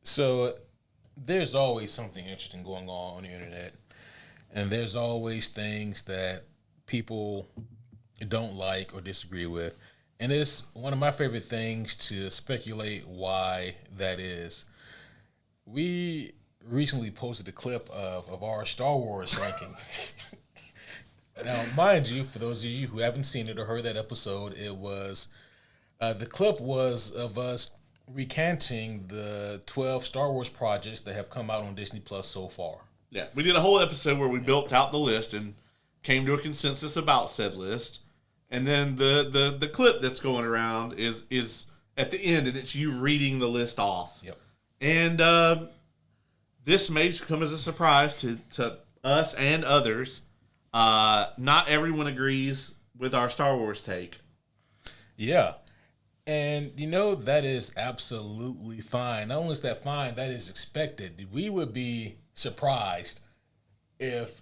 So there's always something interesting going on the internet, and there's always things that people don't like or disagree with. And it's one of my favorite things to speculate why that is. We recently posted a clip of our Star Wars ranking. Now, mind you, for those of you who haven't seen it or heard that episode, the clip was of us recanting the 12 Star Wars projects that have come out on Disney Plus so far. Yeah, we did a whole episode where we built out the list and came to a consensus about said list. And then the clip that's going around is at the end, and it's you reading the list off. Yep. And this may come as a surprise to us and others. Not everyone agrees with our Star Wars take. Yeah. And, that is absolutely fine. Not only is that fine, that is expected. We would be surprised if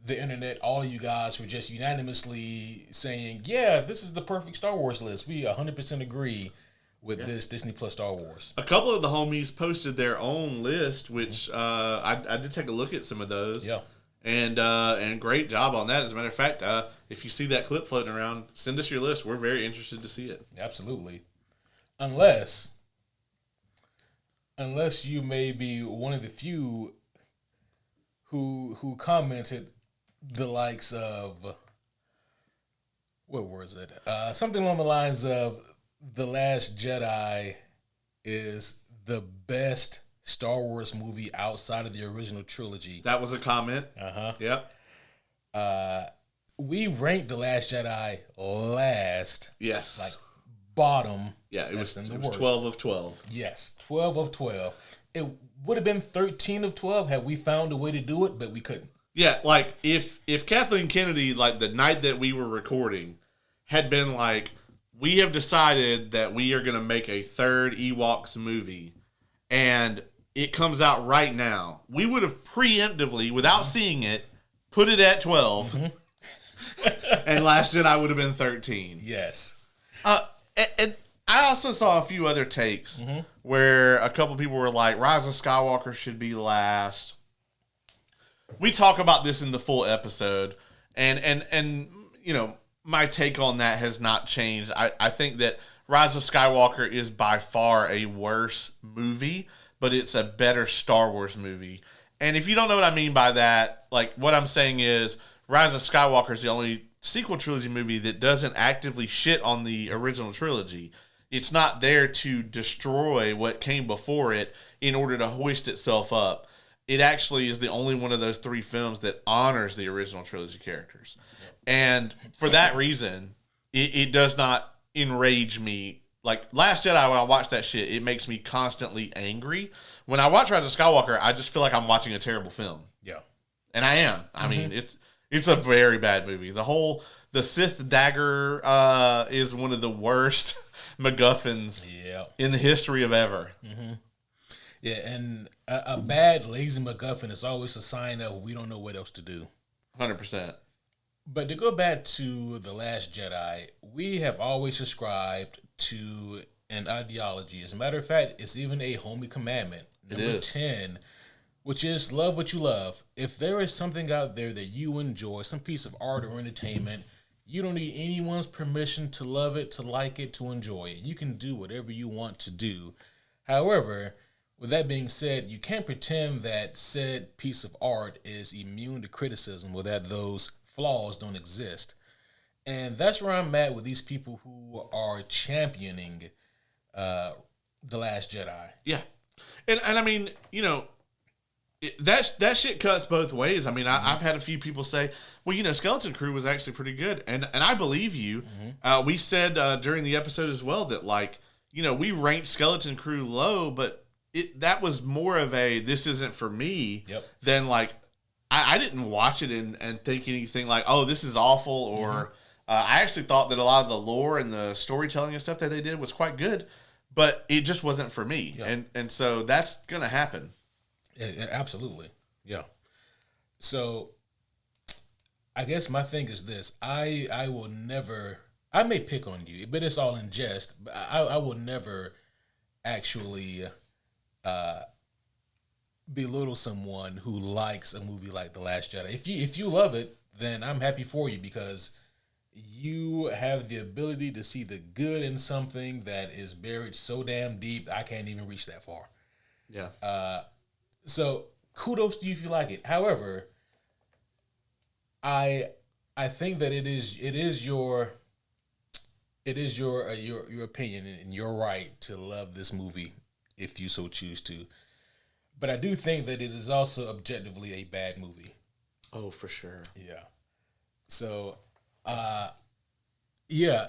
the internet, all of you guys were just unanimously saying, yeah, this is the perfect Star Wars list. We 100% agree with this Disney Plus Star Wars. A couple of the homies posted their own list, which I did take a look at some of those. Yeah. And great job on that. As a matter of fact, if you see that clip floating around, send us your list. We're very interested to see it. Absolutely. Unless you may be one of the few who commented the likes of, what was it? Something along the lines of The Last Jedi is the best Star Wars movie outside of the original trilogy. That was a comment. Uh-huh. Yep. We ranked The Last Jedi last. Yes. Like bottom. Yeah, it was 12 of 12. Yes, 12 of 12. It would have been 13 of 12 had we found a way to do it, but we couldn't. Yeah, like if Kathleen Kennedy, like the night that we were recording, had been like, we have decided that we are going to make a third Ewoks movie, and it comes out right now, we would have preemptively, without seeing it, put it at 12, and Last Jedi would have been 13. Yes. And I also saw a few other takes where a couple people were like, Rise of Skywalker should be last. We talk about this in the full episode, and my take on that has not changed. I think that Rise of Skywalker is by far a worse movie, but it's a better Star Wars movie. And if you don't know what I mean by that, like what I'm saying is Rise of Skywalker is the only sequel trilogy movie that doesn't actively shit on the original trilogy. It's not there to destroy what came before it in order to hoist itself up. It actually is the only one of those three films that honors the original trilogy characters. And for that reason, it does not enrage me. Like, Last Jedi, when I watch that shit, it makes me constantly angry. When I watch Rise of Skywalker, I just feel like I'm watching a terrible film. Yeah. And I am. I mean, it's a very bad movie. The Sith dagger is one of the worst MacGuffins in the history of ever. Mm-hmm. Yeah, and a bad, lazy MacGuffin is always a sign of we don't know what else to do. 100%. But to go back to The Last Jedi, we have always subscribed to an ideology. As a matter of fact, it's even a homie commandment. Number 10, which is love what you love. If there is something out there that you enjoy, some piece of art or entertainment, you don't need anyone's permission to love it, to like it, to enjoy it. You can do whatever you want to do. However, with that being said, you can't pretend that said piece of art is immune to criticism or that those flaws don't exist. And that's where I'm at with these people who are championing The Last Jedi. Yeah. And I mean, that shit cuts both ways. I mean, I've had a few people say, well, Skeleton Crew was actually pretty good. And I believe you. We said during the episode as well that, we ranked Skeleton Crew low, but that was more of a this isn't for me than I didn't watch it and think anything like, oh, this is awful, or I actually thought that a lot of the lore and the storytelling and stuff that they did was quite good, but it just wasn't for me. And so that's going to happen. Yeah, absolutely. Yeah. So I guess my thing is this. I will never, I may pick on you, but it's all in jest, but I will never actually belittle someone who likes a movie like The Last Jedi. If you love it, then I'm happy for you because you have the ability to see the good in something that is buried so damn deep I can't even reach that far. Yeah. So kudos to you if you like it. However, I think that it is your your opinion and your right to love this movie if you so choose to. But I do think that it is also objectively a bad movie. Oh, for sure. Yeah. So, yeah,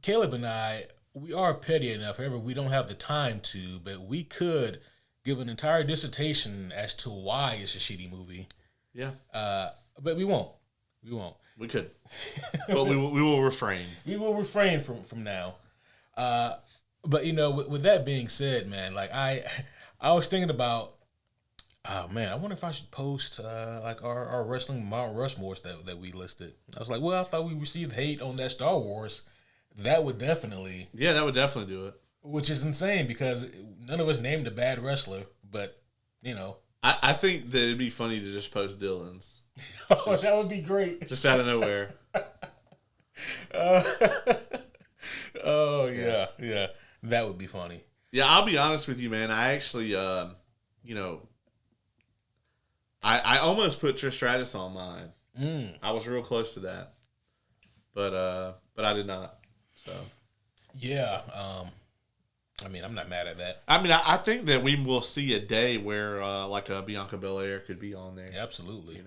Caleb and I, we are petty enough. However, we don't have the time to, but we could give an entire dissertation as to why it's a shitty movie. Yeah. But we won't. We won't. We could. But we will refrain. We will refrain from now. But, with that being said, man, like I was thinking about, oh man, I wonder if I should post like our wrestling Mount Rushmores that we listed. I was like, well, I thought we received hate on that Star Wars. That would definitely. Yeah, that would definitely do it. Which is insane because none of us named a bad wrestler, but I think that it'd be funny to just post Dylan's. Oh, that would be great. Just out of nowhere. Oh yeah, that would be funny. Yeah, I'll be honest with you, man. I actually, I almost put Trish Stratus on mine. I was real close to that, but I did not. So yeah, I mean, I'm not mad at that. I mean, I think that we will see a day where like a Bianca Belair could be on there. Absolutely,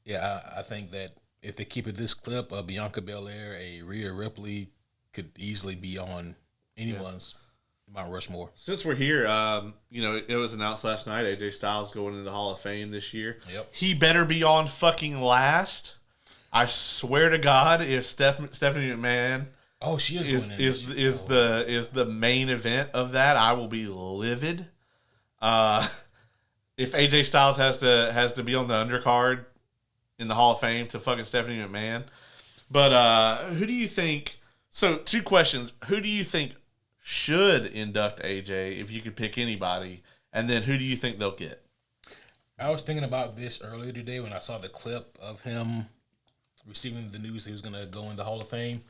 yeah. I think that if they keep it this clip, a Bianca Belair, a Rhea Ripley could easily be on anyone's. Mount Rushmore. Since we're here, it was announced last night AJ Styles going into the Hall of Fame this year. Yep. He better be on fucking last. I swear to God, if Stephanie McMahon she is the main event of that, I will be livid. If AJ Styles has to be on the undercard in the Hall of Fame to fucking Stephanie McMahon. But who do you think? So 2 questions. Who do you think should induct AJ if you could pick anybody? And then who do you think they'll get? I was thinking about this earlier today when I saw the clip of him receiving the news that he was going to go in the Hall of Fame.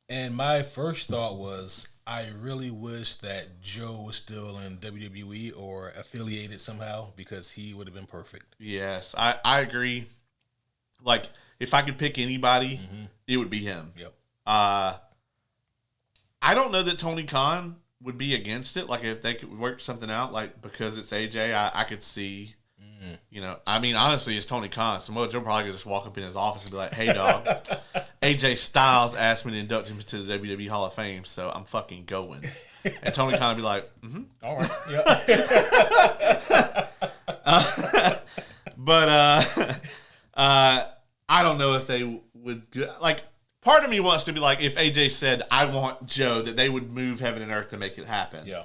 And my first thought was, I really wish that Joe was still in WWE or affiliated somehow because he would have been perfect. Yes, I agree. Like, if I could pick anybody, it would be him. Yep. I don't know that Tony Khan would be against it. Like, if they could work something out, like, because it's AJ, I could see, I mean, honestly, it's Tony Khan. Samoa Joe probably could just walk up in his office and be like, hey, dog, AJ Styles asked me to induct him to the WWE Hall of Fame, so I'm fucking going. And Tony Khan would be like, all right. Yeah. But I don't know if they would, like, part of me wants to be like, if AJ said, I want Joe, that they would move heaven and earth to make it happen. Yeah.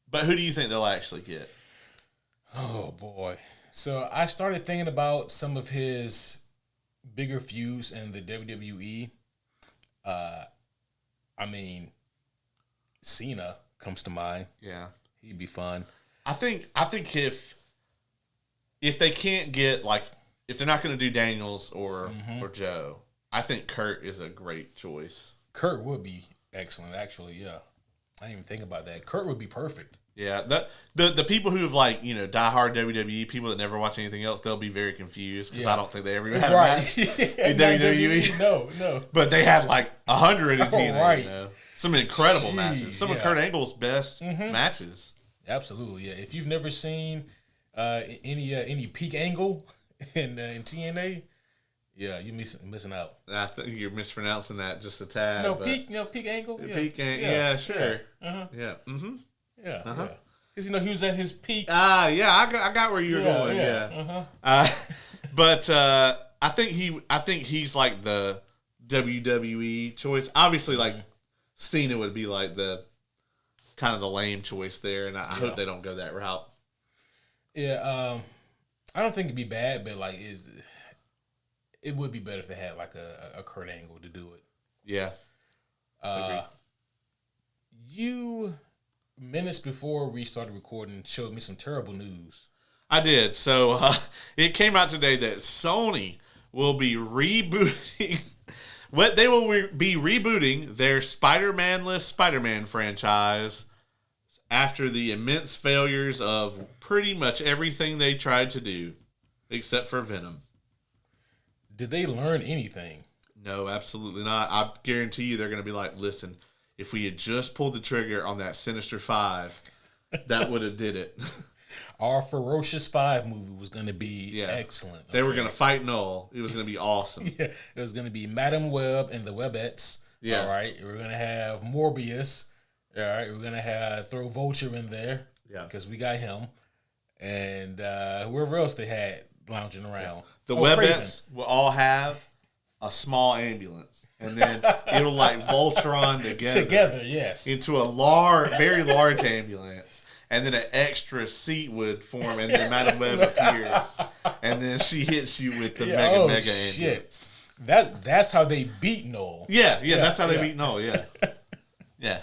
But who do you think they'll actually get? Oh, boy. So I started thinking about some of his bigger feuds in the WWE. I mean, Cena comes to mind. Yeah. He'd be fun. I think if they can't get, like, if they're not going to do Daniels or Joe, I think Kurt is a great choice. Kurt would be excellent, actually, yeah. I didn't even think about that. Kurt would be perfect. Yeah, the people who have, like, diehard WWE, people that never watch anything else, they'll be very confused because I don't think they ever had a match in WWE. No. But they had, like, 100 in TNA, right. Some incredible matches. Some of Kurt Angle's best matches. Absolutely, yeah. If you've never seen any peak angle in TNA, yeah, you're missing out. I think you're mispronouncing that just a tad. Peak angle. Yeah. Peak angle. Yeah, sure. Yeah. Yeah. Mm-hmm. Yeah. Because he was at his peak. Yeah, I got where you were going. Yeah. But I think he's like the WWE choice. Obviously, like Cena would be like the kind of the lame choice there, and I hope they don't go that route. Yeah. I don't think it'd be bad, but like it would be better if they had like a Kurt Angle to do it. Yeah. You minutes before we started recording showed me some terrible news. I did. So it came out today that Sony will be rebooting. They will be rebooting their Spider-Man-less Spider-Man franchise after the immense failures of pretty much everything they tried to do, except for Venom. Did they learn anything? No, absolutely not. I guarantee you they're going to be like, listen, if we had just pulled the trigger on that Sinister Five, that would have did it. Our Ferocious 5 movie was going to be excellent. They were going to fight Null. It was going to be awesome. It was going to be Madam Web and the Webettes. Yeah. All right. We're going to have Morbius. All right. We're going to throw Vulture in there. Yeah. Because we got him. And whoever else they had lounging around. The Webettes will all have a small ambulance. And then it'll like Voltron together. Yes. Into a very large ambulance. And then an extra seat would form, and then Madam Web appears, and then she hits you with the mega ambulance. That's how they beat Noel. Yeah, that's how they beat Noel. Yeah.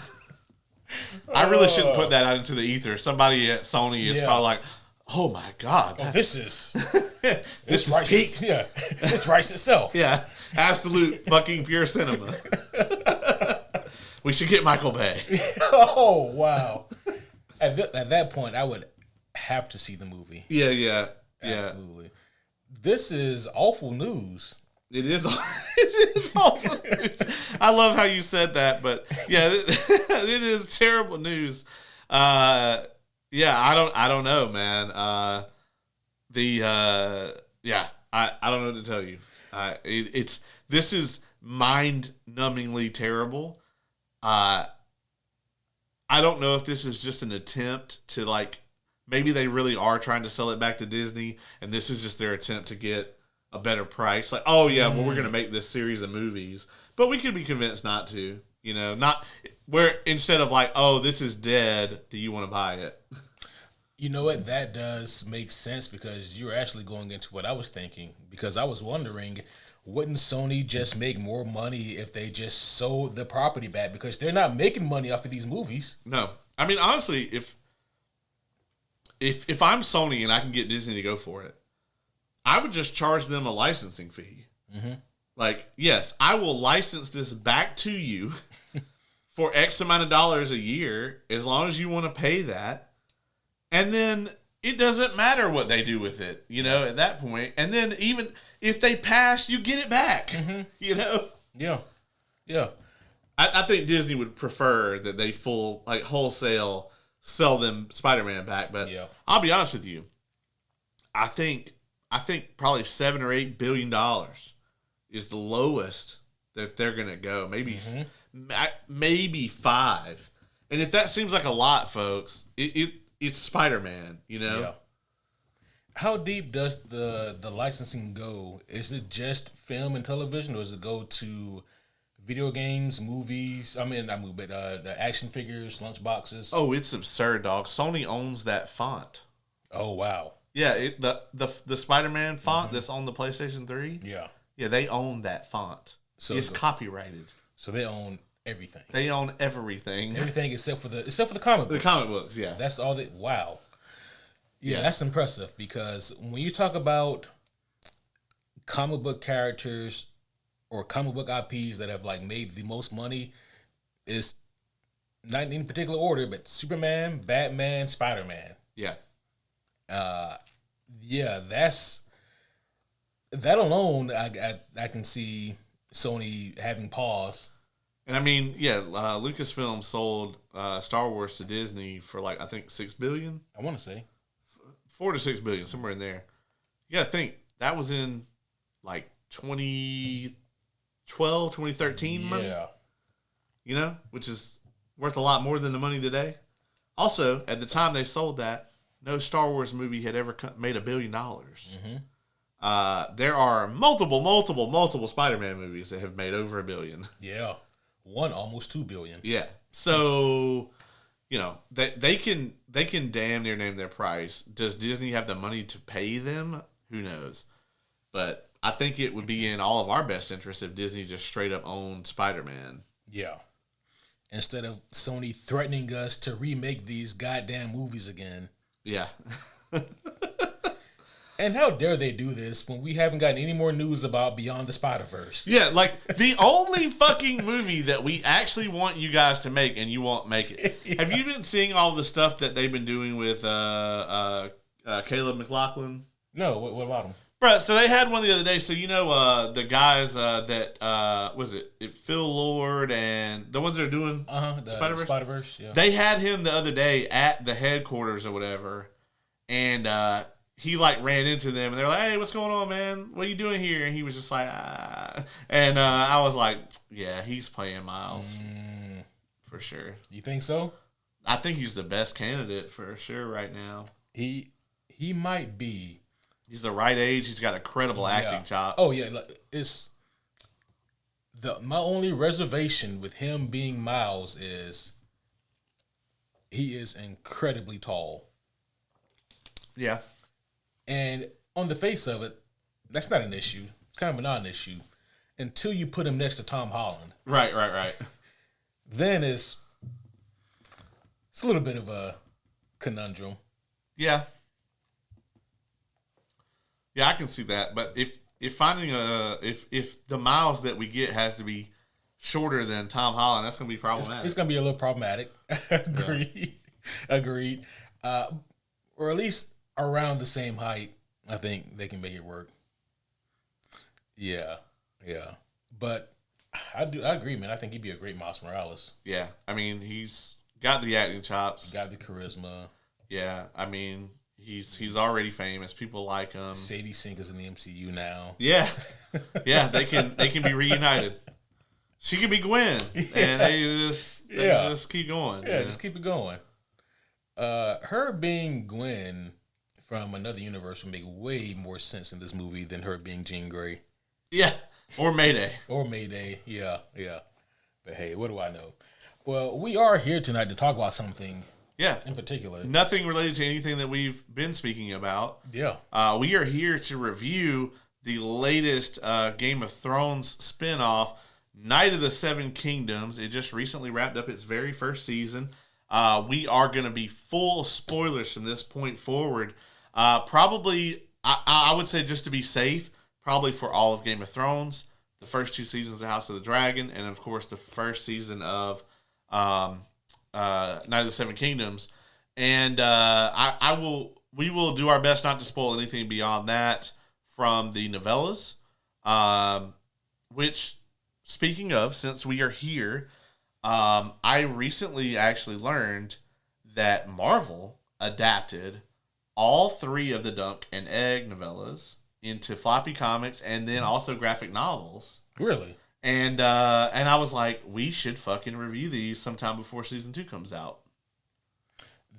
I really shouldn't put that out into the ether. Somebody at Sony is probably like, "Oh my god, this is peak." Yeah, this writes itself. Yeah, absolute fucking pure cinema. We should get Michael Bay. Oh wow. At that point, I would have to see the movie. Yeah. Absolutely. This is awful news. It is awful news. I love how you said that, but yeah, it is terrible news. I don't know, man. I don't know what to tell you. This is mind-numbingly terrible. I don't know if this is just an attempt to, like, maybe they really are trying to sell it back to Disney, and this is just their attempt to get a better price. Like, oh, yeah, well, we're going to make this series of movies. But we could be convinced not to, not where instead of like, oh, this is dead, do you want to buy it? You know what? That does make sense because you're actually going into what I was thinking. Because I was wondering, wouldn't Sony just make more money if they just sold the property back? Because they're not making money off of these movies. No. I mean, honestly, if I'm Sony and I can get Disney to go for it, I would just charge them a licensing fee. Mm-hmm. Like, yes, I will license this back to you for X amount of dollars a year as long as you want to pay that. And then it doesn't matter what they do with it, at that point. And then even if they pass, you get it back, Yeah. I think Disney would prefer that they wholesale sell them Spider-Man back. But I'll be honest with you. I think probably $7 or $8 billion is the lowest that they're going to go. Maybe 5. And if that seems like a lot, folks, it's Spider-Man, Yeah. How deep does the licensing go? Is it just film and television, or does it go to video games, movies? I mean, not movie, but the action figures, lunchboxes. Oh, it's absurd, dog. Sony owns that font. Oh wow. Yeah, the Spider-Man font that's on the PlayStation 3. Yeah, they own that font. So it's copyrighted. So they own everything. They own everything. Everything except for the comic books. The comic books, yeah. That's all they. Wow. Yeah, that's impressive because when you talk about comic book characters or comic book IPs that have like made the most money, is not in any particular order, but Superman, Batman, Spider-Man. Yeah. That's that alone. I can see Sony having pause. And I mean, Lucasfilm sold Star Wars to Disney for like I think $6 billion. I want to say $4 to $6 billion, somewhere in there. You gotta think that was in like 2012, 2013 money. Yeah. Which is worth a lot more than the money today. Also, at the time they sold that, no Star Wars movie had ever made $1 billion. Mm-hmm. There are multiple Spider-Man movies that have made over $1 billion. Yeah. One almost $2 billion. Yeah. So, they can damn near name their price. Does Disney have the money to pay them? Who knows? But I think it would be in all of our best interest if Disney just straight up owned Spider-Man. Yeah. instead of Sony threatening us to remake these goddamn movies again. Yeah. And how dare they do this when we haven't gotten any more news about Beyond the Spider-Verse? Yeah, like the only fucking movie that we actually want you guys to make and you won't make it. Yeah. Have you been seeing all the stuff that they've been doing with Caleb McLaughlin? No, what about him? Bro, so they had one the other day. So you know the guys that was it Phil Lord and the ones that are doing the Spider-Verse? Yeah. They had him the other day at the headquarters or whatever, and he like ran into them and they're like, "Hey, what's going on, man? What are you doing here?" And he was just like, "Ah," and I was like, "Yeah, he's playing Miles for sure." You think so? I think he's the best candidate for sure right now. He might be. He's the right age. He's got incredible acting chops. Oh yeah, it's my only reservation with him being Miles is he is incredibly tall. Yeah. And on the face of it, that's not an issue. It's kind of a non-issue until you put him next to Tom Holland. Right. Then it's a little bit of a conundrum. Yeah. Yeah, I can see that. But if finding if the Miles that we get has to be shorter than Tom Holland, that's going to be problematic. It's going to be a little problematic. Agreed. Or at least around the same height, I think they can make it work. Yeah. But I agree, man. I think he'd be a great Miles Morales. Yeah. I mean, he's got the acting chops. Got the charisma. Yeah. I mean, he's already famous. People like him. Sadie Sink is in the MCU now. Yeah. Yeah, they can be reunited. She could be Gwen. And they just keep going. Yeah, just keep it going. Her being Gwen from another universe would make way more sense in this movie than her being Jean Grey. Yeah. Or Mayday. Yeah. But hey, what do I know? Well, we are here tonight to talk about something in particular. Nothing related to anything that we've been speaking about. Yeah. We are here to review the latest Game of Thrones spinoff, Night of the Seven Kingdoms. It just recently wrapped up its very first season. We are going to be full spoilers from this point forward. Probably, I would say just to be safe, probably for all of Game of Thrones, the first two seasons of House of the Dragon, and of course the first season of Night of the Seven Kingdoms. And we will do our best not to spoil anything beyond that from the novellas. Which, speaking of, since we are here, I recently actually learned that Marvel adapted all three of the Dunk and Egg novellas into floppy comics and then also graphic novels. Really? And I was like, we should fucking review these sometime before season 2 comes out.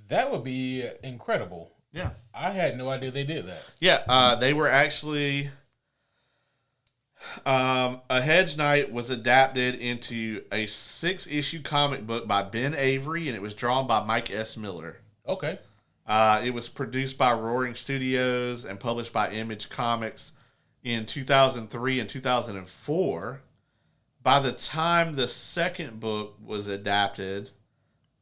That would be incredible. Yeah. I had no idea they did that. Yeah, they were actually... A Hedge Knight was adapted into a 6-issue comic book by Ben Avery, and it was drawn by Mike S. Miller. Okay. It was produced by Roaring Studios and published by Image Comics in 2003 and 2004. By the time the second book was adapted,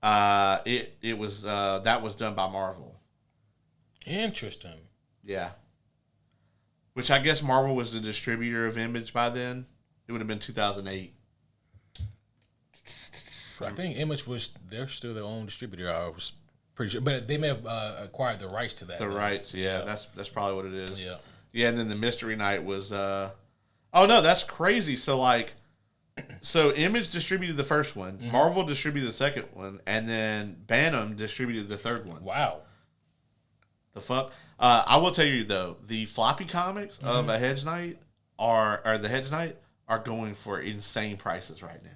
it was that was done by Marvel. Interesting. Yeah. Which I guess Marvel was the distributor of Image by then. It would have been 2008. I think Image they're still their own distributor. I was pretty sure, but they may have acquired the rights to that. The rights, yeah. That's probably what it is. Yeah. Yeah, and then the Mystery Knight was. Oh no, that's crazy. So Image distributed the first one, Marvel distributed the second one, and then Bantam distributed the third one. Wow. The fuck. I will tell you though, the floppy comics of a Hedge Knight the Hedge Knight are going for insane prices right now.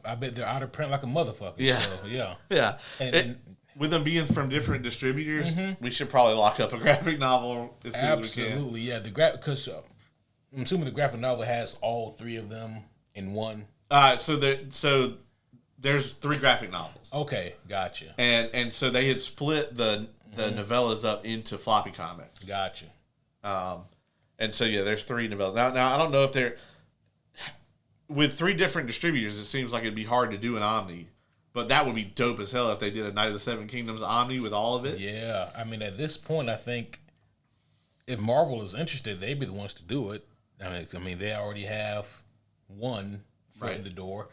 I bet they're out of print like a motherfucker. Yeah. So, yeah. Yeah. And with them being from different distributors, we should probably lock up a graphic novel as soon as we can. Absolutely, yeah. Because I'm assuming the graphic novel has all three of them in one. So there's 3 graphic novels. Okay, gotcha. And so they had split the novellas up into floppy comics. Gotcha. And so yeah, there's 3 novellas. Now I don't know if they're with 3 different distributors. It seems like it'd be hard to do an omni. But that would be dope as hell if they did a Night of the Seven Kingdoms Omni with all of it. Yeah, I mean, at this point, I think if Marvel is interested, they'd be the ones to do it. I mean, they already have one foot in the door,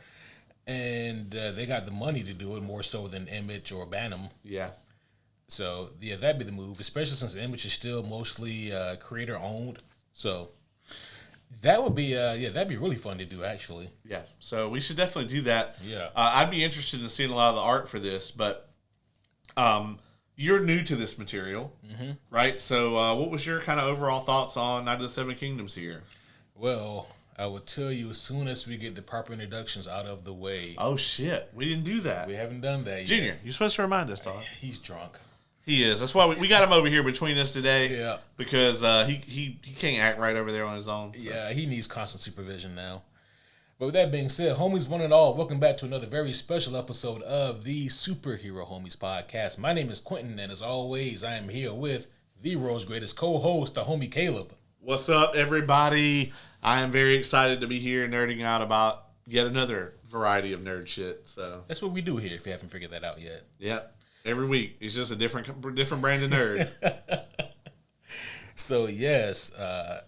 and they got the money to do it more so than Image or Bantam. Yeah. So, yeah, that'd be the move, especially since Image is still mostly creator-owned. So, that would be, that'd be really fun to do, actually. Yeah, so we should definitely do that. Yeah. I'd be interested in seeing a lot of the art for this, but you're new to this material, right? So what was your kind of overall thoughts on Night of the Seven Kingdoms here? Well, I will tell you as soon as we get the proper introductions out of the way. Oh, shit. We didn't do that. We haven't done that yet. Junior, you're supposed to remind us, dog. He's drunk. He is. That's why we got him over here between us today. Yeah. Because he can't act right over there on his own. So. Yeah, he needs constant supervision now. But with that being said, homies one and all, welcome back to another very special episode of the Superhero Homies Podcast. My name is Quentin, and as always, I am here with the world's greatest co-host, the homie Caleb. What's up, everybody? I am very excited to be here nerding out about yet another variety of nerd shit. So that's what we do here, if you haven't figured that out yet. Yeah. Every week, it's just a different brand of nerd. So, yes, A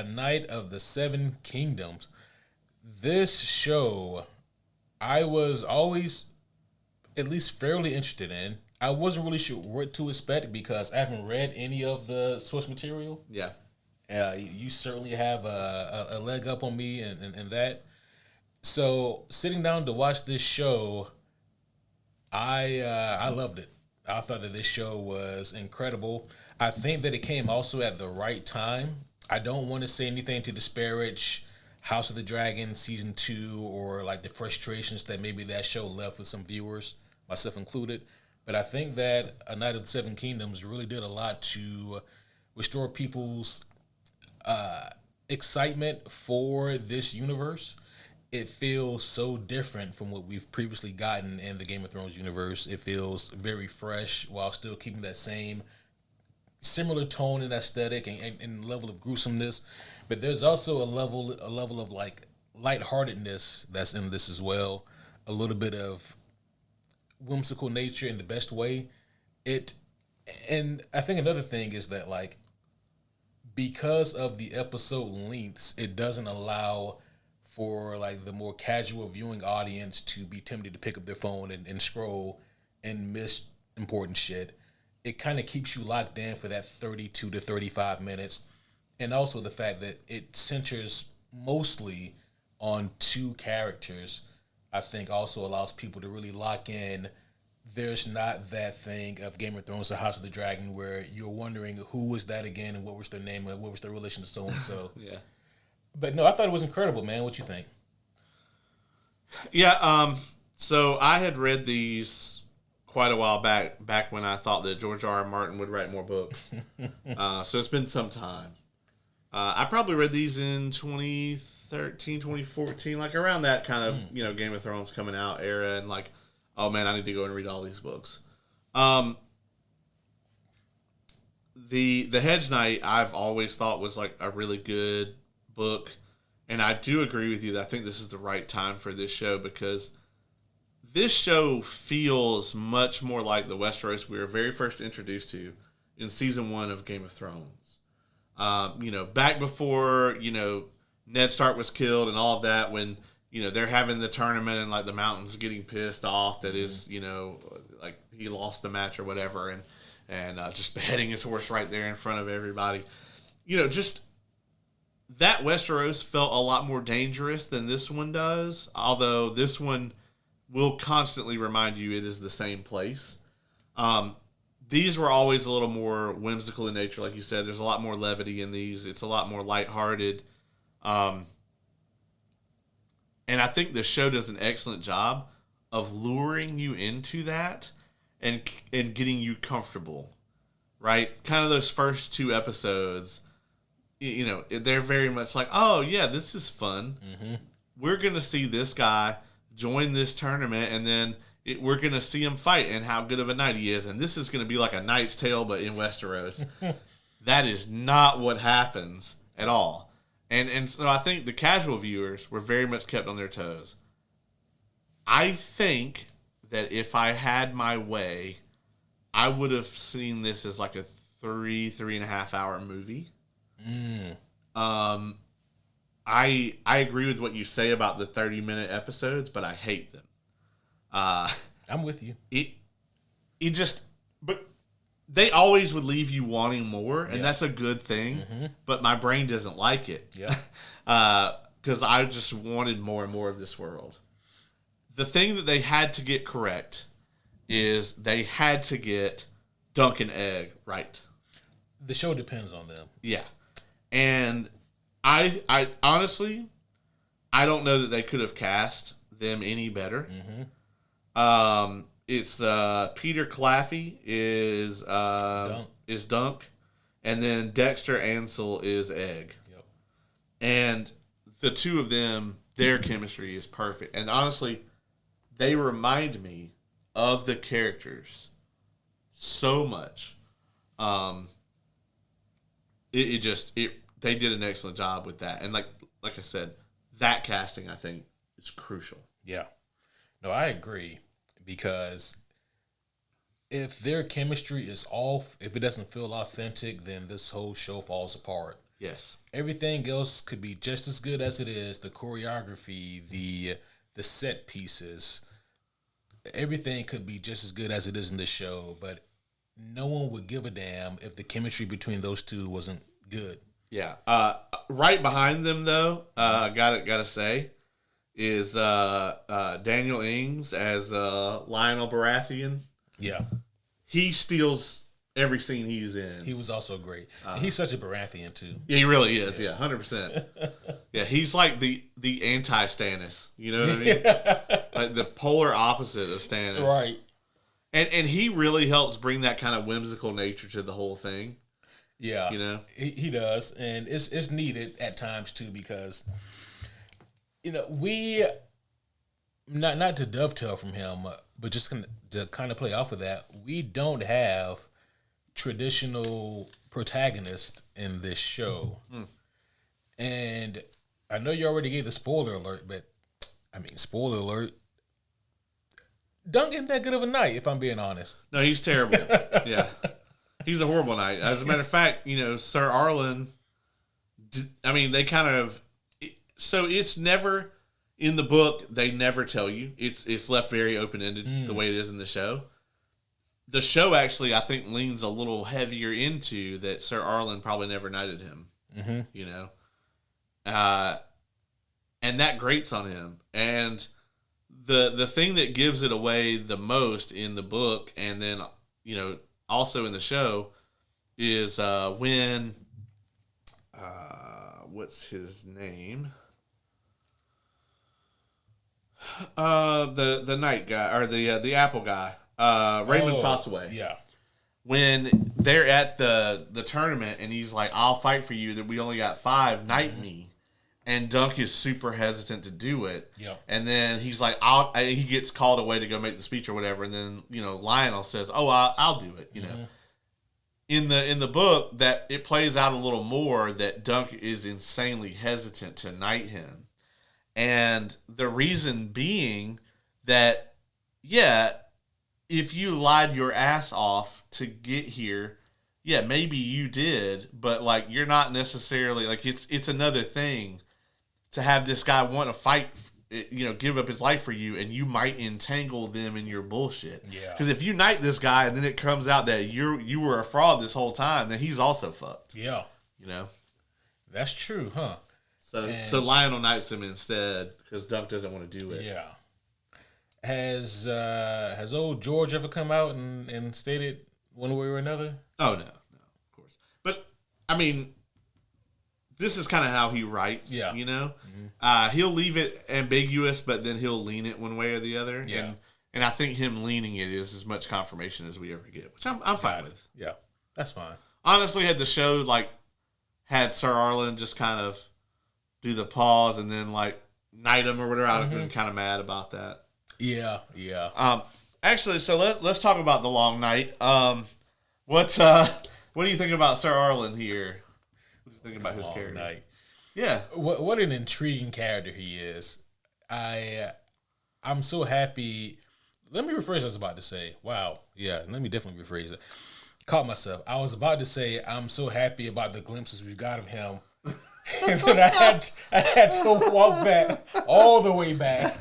Night of the Seven Kingdoms. This show, I was always at least fairly interested in. I wasn't really sure what to expect because I haven't read any of the source material. Yeah. You certainly have a leg up on me in that. So, sitting down to watch this show, I loved it. I thought that this show was incredible. I think that it came also at the right time. I don't want to say anything to disparage House of the Dragon Season 2 or like the frustrations that maybe that show left with some viewers, myself included. But I think that A Night of the Seven Kingdoms really did a lot to restore people's excitement for this universe. It feels so different from what we've previously gotten in the Game of Thrones universe. It feels very fresh while still keeping that same similar tone and aesthetic and level of gruesomeness. But there's also a level of like lightheartedness that's in this as well. A little bit of whimsical nature in the best way. And I think another thing is that like because of the episode lengths, it doesn't allow for like the more casual viewing audience to be tempted to pick up their phone and scroll and miss important shit. It kind of keeps you locked in for that 32 to 35 minutes. And also the fact that it centers mostly on two characters, I think also allows people to really lock in. There's not that thing of Game of Thrones or House of the Dragon where you're wondering who was that again and what was their name and what was their relation to so-and-so. Yeah. But no, I thought it was incredible, man. What you think? Yeah, so I had read these quite a while back when I thought that George R. R. Martin would write more books. So it's been some time. I probably read these in 2013, 2014, like around that kind of, Game of Thrones coming out era and like, oh man, I need to go and read all these books. The Hedge Knight I've always thought was like a really good book, and I do agree with you that I think this is the right time for this show because this show feels much more like the Westeros we were very first introduced to in season 1 of Game of Thrones. Back before, Ned Stark was killed and all of that, when, they're having the tournament and like the mountain's getting pissed off that is, like he lost the match or whatever and just beheading his horse right there in front of everybody. Just that Westeros felt a lot more dangerous than this one does, although this one will constantly remind you it is the same place. These were always a little more whimsical in nature, like you said. There's a lot more levity in these. It's a lot more lighthearted. And I think the show does an excellent job of luring you into that and getting you comfortable, right? Kind of those first 2 episodes, they're very much like, oh, yeah, this is fun. Mm-hmm. We're going to see this guy join this tournament, and then we're going to see him fight and how good of a knight he is. And this is going to be like a Knight's Tale, but in Westeros. That is not what happens at all. And so I think the casual viewers were very much kept on their toes. I think that if I had my way, I would have seen this as like a 3.5 hour movie. I agree with what you say about the 30-minute episodes, but I hate them. I'm with you. But they always would leave you wanting more, and that's a good thing. But my brain doesn't like it. Yeah. Because I just wanted more and more of this world. The thing that they had to get correct is they had to get Dunk and Egg right. The show depends on them. Yeah. And I honestly, I don't know that they could have cast them any better. It's Peter Claffey is Dunk, and then Dexter Ansel is Egg. Yep. And the two of them, their chemistry is perfect. And honestly, they remind me of the characters so much. They did an excellent job with that. And like I said, that casting, I think, is crucial. Yeah. No, I agree. Because if their chemistry is off, if it doesn't feel authentic, then this whole show falls apart. Yes. Everything else could be just as good as it is. The choreography, the set pieces, everything could be just as good as it is in the show. But no one would give a damn if the chemistry between those two wasn't good. Yeah. Right behind them, though, gotta say, is Daniel Ings as Lionel Baratheon. Yeah. He steals every scene he's in. He was also great. He's such a Baratheon, too. Yeah, he really is. Yeah, 100%. Yeah, he's like the anti-Stannis. You know what I mean? Like the polar opposite of Stannis. Right. And he really helps bring that kind of whimsical nature to the whole thing. Yeah. You know? He does. And it's needed at times, too, because, we, not to dovetail from him, but just to kind of play off of that, we don't have traditional protagonist in this show. And I know you already gave the spoiler alert, but spoiler alert, Dunk ain't that good of a knight, if I'm being honest. No, he's terrible. Yeah. He's a horrible knight. As a matter of fact, Sir Arlen, they kind of, so it's never, in the book, they never tell you. It's left very open-ended the way it is in the show. The show actually, I think, leans a little heavier into that Sir Arlen probably never knighted him. And that grates on him. And the thing that gives it away the most in the book, and then also in the show, is when what's his name? The knight guy, or the apple guy. Raymond Fossaway. Yeah. When they're at the tournament and he's like, I'll fight for you, that we only got 5, knight me. And Dunk is super hesitant to do it. Yep. And then he's like, he gets called away to go make the speech or whatever. And then, Lionel says, oh, I'll do it, In the book, that it plays out a little more that Dunk is insanely hesitant to knight him. And the reason being that, if you lied your ass off to get here, maybe you did, but you're not necessarily it's another thing to have this guy want to fight, give up his life for you, and you might entangle them in your bullshit. Yeah. Because if you knight this guy and then it comes out that you were a fraud this whole time, then he's also fucked. Yeah. That's true, huh? So Lionel knights him instead because Dunk doesn't want to do it. Yeah. Has old George ever come out and stated one way or another? Oh, no, of course. But, this is kind of how he writes, He'll leave it ambiguous, but then he'll lean it one way or the other. Yeah. And I think him leaning it is as much confirmation as we ever get, which I'm fine with. Yeah, that's fine. Honestly, had the show, had Sir Arlen just kind of do the pause and then, knight him or whatever, I'd have been kind of mad about that. Yeah. Actually, so let's talk about the long night. What do you think about Sir Arlen here? What do you think about his character? Night. Yeah. What an intriguing character he is. I'm so happy let me rephrase what I was about to say. Wow. Yeah, let me definitely rephrase it. Caught myself. I was about to say I'm so happy about the glimpses we've got of him. And then I had to walk back all the way back.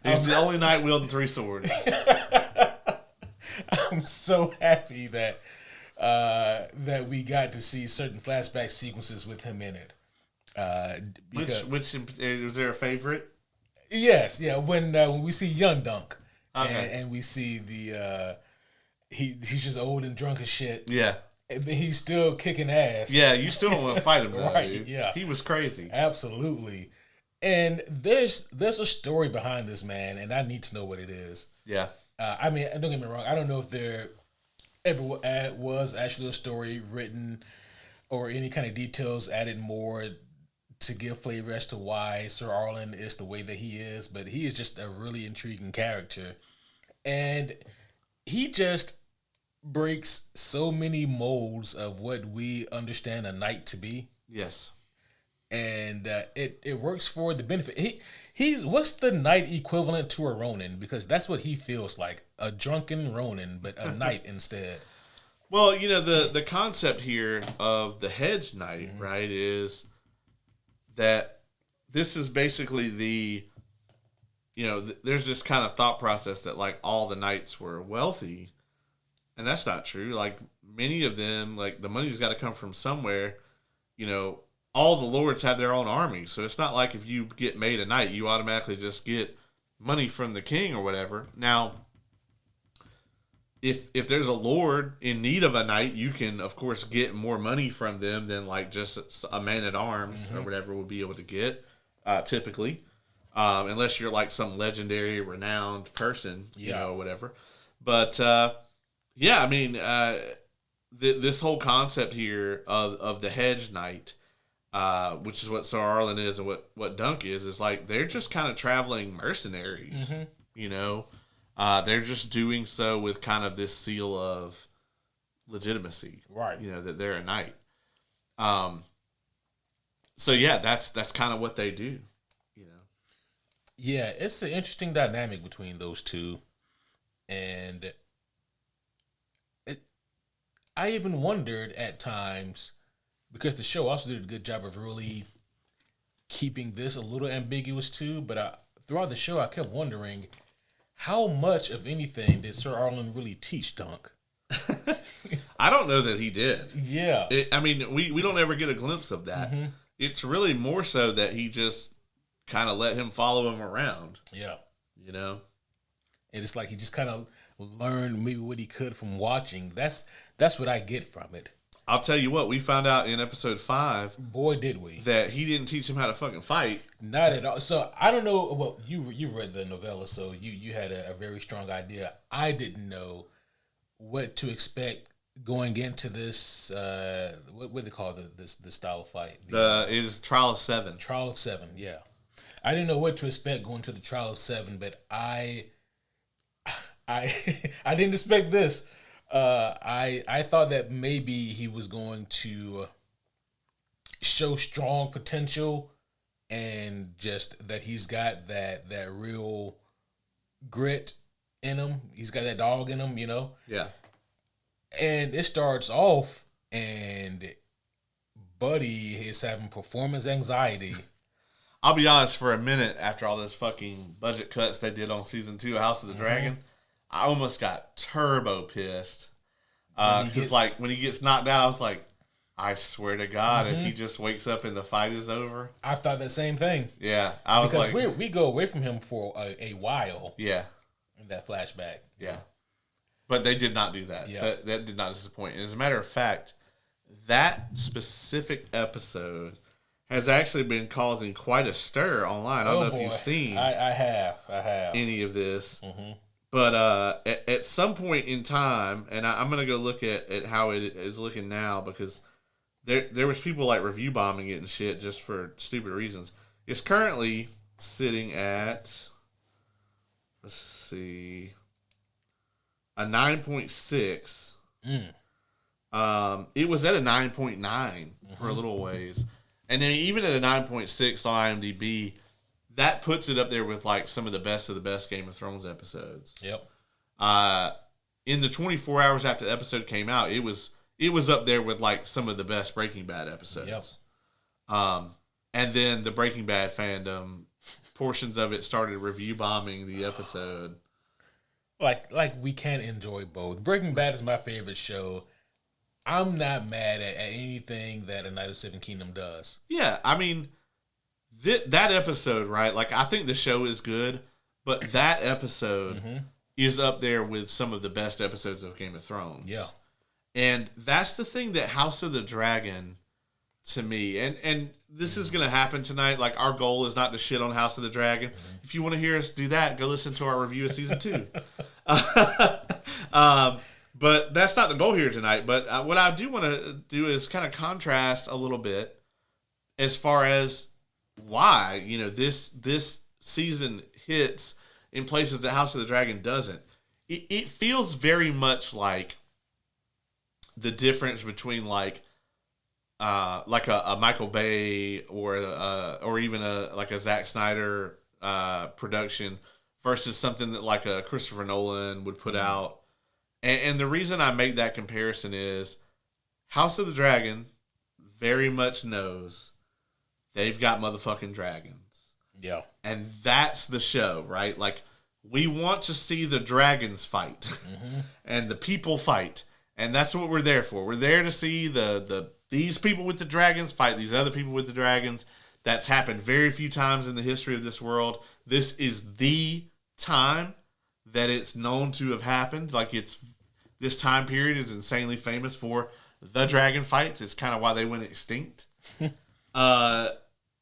He's the only knight wielding 3 swords. I'm so happy that that we got to see certain flashback sequences with him in it. Which was there a favorite? Yes, yeah. When we see young Dunk, okay. and we see the he's just old and drunk as shit. Yeah. But he's still kicking ass. Yeah, you still don't want to fight him, though, right? dude. Yeah, he was crazy. Absolutely. And there's a story behind this man, and I need to know what it is. Yeah. I mean, don't get me wrong. I don't know if there ever was actually a story written or any kind of details added more to give flavor as to why Sir Arlen is the way that he is, but he is just a really intriguing character. And he just breaks so many molds of what we understand a knight to be. Yes. And it works for the benefit. He's what's the knight equivalent to a Ronin? Because that's what he feels like, a drunken Ronin, but a knight instead. Well, you know, the concept here of the hedge knight, right, is that this is basically there's this kind of thought process that, like, all the knights were wealthy. And that's not true. Like, many of them, like, the money's got to come from somewhere. You know, all the lords have their own army. So it's not like if you get made a knight, you automatically just get money from the king or whatever. Now, if there's a lord in need of a knight, you can, of course, get more money from them than, like, just a man-at-arms or whatever would be able to get, typically. Unless you're, like, some legendary, renowned person, you know, whatever. But... yeah, I mean, this whole concept here of the hedge knight, which is what Sir Arlen is and what Dunk is like they're just kind of traveling mercenaries, you know? They're just doing so with kind of this seal of legitimacy, right? You know, that they're a knight. So yeah, that's kind of what they do, you know? Yeah, it's an interesting dynamic between those two, and I even wondered at times, because the show also did a good job of really keeping this a little ambiguous too, but throughout the show I kept wondering how much of anything did Sir Arlen really teach Dunk? I don't know that he did. Yeah. I mean, we don't ever get a glimpse of that. It's really more so that he just kind of let him follow him around. Yeah. You know? And it's like he just kind of learned maybe what he could from watching. That's what I get from it. I'll tell you what, we found out in episode 5. Boy, did we. That he didn't teach him how to fucking fight. Not at all. So, I don't know. Well, you read the novella, so you had a very strong idea. I didn't know what to expect going into this, what do they call this style of fight? It is Trial of 7. Trial of 7, yeah. I didn't know what to expect going to the Trial of 7, but I didn't expect this. I thought that maybe he was going to show strong potential and just that he's got that real grit in him. He's got that dog in him, you know? Yeah. And it starts off and Buddy is having performance anxiety. I'll be honest, for a minute after all those fucking budget cuts they did on season 2 of House of the Dragon, I almost got turbo pissed. Because when he gets knocked out, I was like, I swear to God, if he just wakes up and the fight is over. I thought that same thing. Yeah. I was because we go away from him for a while. Yeah. In that flashback. Yeah. But they did not do that. Yeah. That did not disappoint. And as a matter of fact, that specific episode has actually been causing quite a stir online. I don't know if you've seen I have any of this. But at some point in time, and I'm going to go look at how it is looking now, because there was people like review bombing it and shit just for stupid reasons. It's currently sitting at, let's see, a 9.6. It was at a 9.9 for a little ways. And then even at a 9.6 on IMDb, that puts it up there with like some of the best Game of Thrones episodes. Yep. In the 24 hours after the episode came out, it was up there with like some of the best Breaking Bad episodes. Yep. And then the Breaking Bad fandom, portions of it started review bombing the episode. Like we can't enjoy both. Breaking Bad is my favorite show. I'm not mad at anything that A Night of Seven Kingdom does. Yeah, I mean, that episode, right? Like, I think the show is good, but that episode is up there with some of the best episodes of Game of Thrones. Yeah. And that's the thing that House of the Dragon, to me, and this is going to happen tonight. Like, our goal is not to shit on House of the Dragon. If you want to hear us do that, go listen to our review of season 2. But that's not the goal here tonight. But what I do want to do is kind of contrast a little bit as far as why, this season hits in places that House of the Dragon doesn't. It feels very much like the difference between like a Michael Bay or even a Zack Snyder production versus something that like a Christopher Nolan would put out. And the reason I make that comparison is House of the Dragon very much knows they've got motherfucking dragons. Yeah. And that's the show, right? Like, we want to see the dragons fight and the people fight. And that's what we're there for. We're there to see these people with the dragons fight these other people with the dragons. That's happened very few times in the history of this world. This is the time that it's known to have happened. Like, this time period is insanely famous for the dragon fights. It's kind of why they went extinct.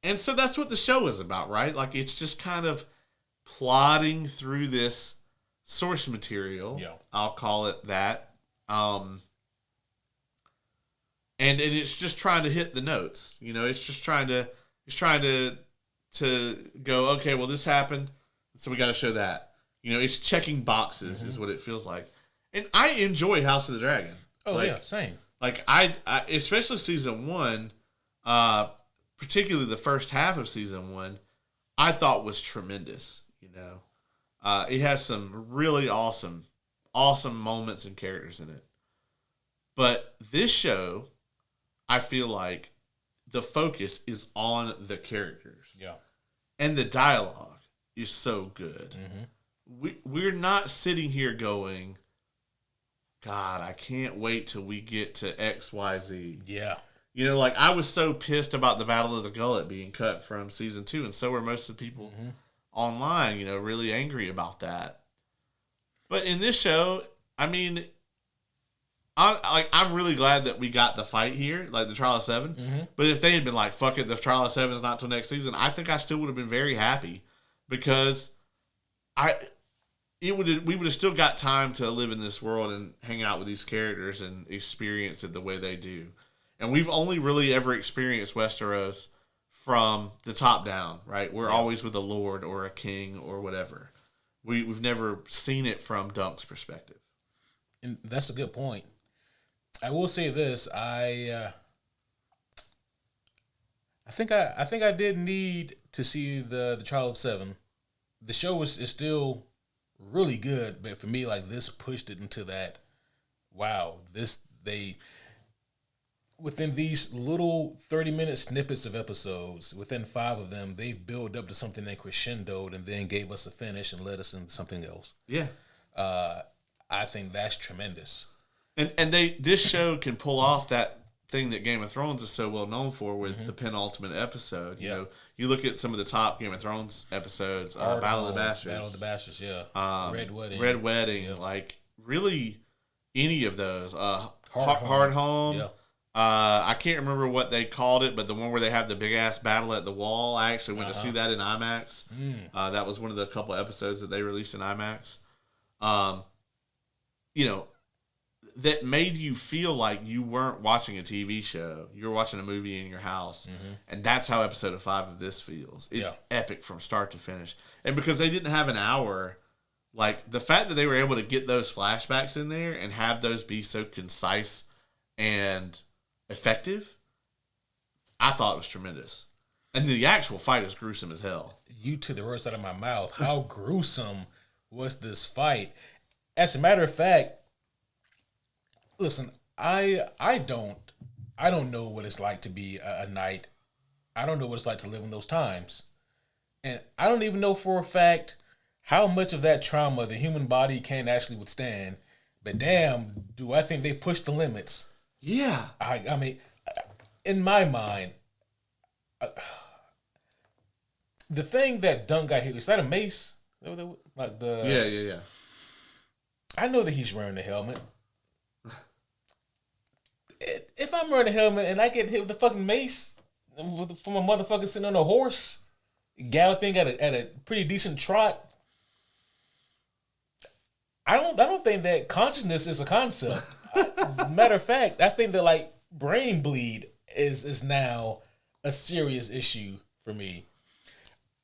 And so that's what the show is about, right? Like, it's just kind of plodding through this source material. Yeah. I'll call it that. And it's just trying to hit the notes. It's just trying to go, okay, well, this happened, so we got to show that. It's checking boxes is what it feels like. And I enjoy House of the Dragon. Oh, yeah, same. Like, I especially season 1, particularly the first half of season 1, I thought was tremendous, It has some really awesome moments and characters in it. But this show, I feel like the focus is on the characters. Yeah. And the dialogue is so good. We're not sitting here going, God, I can't wait till we get to XYZ. Yeah. Like, I was so pissed about the Battle of the Gullet being cut from season 2, and so were most of the people online, really angry about that. But in this show, I mean, I'm really glad that we got the fight here, like the Trial of Seven. But if they had been like, fuck it, the Trial of Seven is not till next season, I think I still would have been very happy, because we would have still got time to live in this world and hang out with these characters and experience it the way they do. And we've only really ever experienced Westeros from the top down, right? We're always with a lord or a king or whatever. We've never seen it from Dunk's perspective. And that's a good point. I will say this: I think I did need to see the Trial of Seven. The show is still really good, but for me, like, this pushed it into that. Wow, within these little 30-minute snippets of episodes, within 5 of them, they've built up to something that crescendoed and then gave us a finish and led us into something else. Yeah. I think that's tremendous. And this show can pull off that thing that Game of Thrones is so well known for with the penultimate episode. You look at some of the top Game of Thrones episodes, Battle of the Bastards, yeah. Red Wedding. Like, really any of those. Hard Home. Yeah. I can't remember what they called it, but the one where they have the big ass battle at the wall, I actually went to see that in IMAX. That was one of the couple episodes that they released in IMAX. That made you feel like you weren't watching a TV show. You were watching a movie in your house. And that's how episode 5 of this feels. It's epic from start to finish. And because they didn't have an hour, like, the fact that they were able to get those flashbacks in there and have those be so concise and effective, I thought it was tremendous. And the actual fight is gruesome as hell. You took the words out of my mouth. How gruesome was this fight? As a matter of fact, listen, I don't know what it's like to be a knight. I don't know what it's like to live in those times. And I don't even know for a fact how much of that trauma the human body can actually withstand. But damn, do I think they push the limits. Yeah. I mean, in my mind, the thing that Dunk got hit, is that a mace? Like the Yeah. I know that he's wearing a helmet. If I'm wearing a helmet and I get hit with a fucking mace from a motherfucker sitting on a horse, galloping at a pretty decent trot, I don't think that consciousness is a concept. Matter of fact, I think that like brain bleed is now a serious issue for me.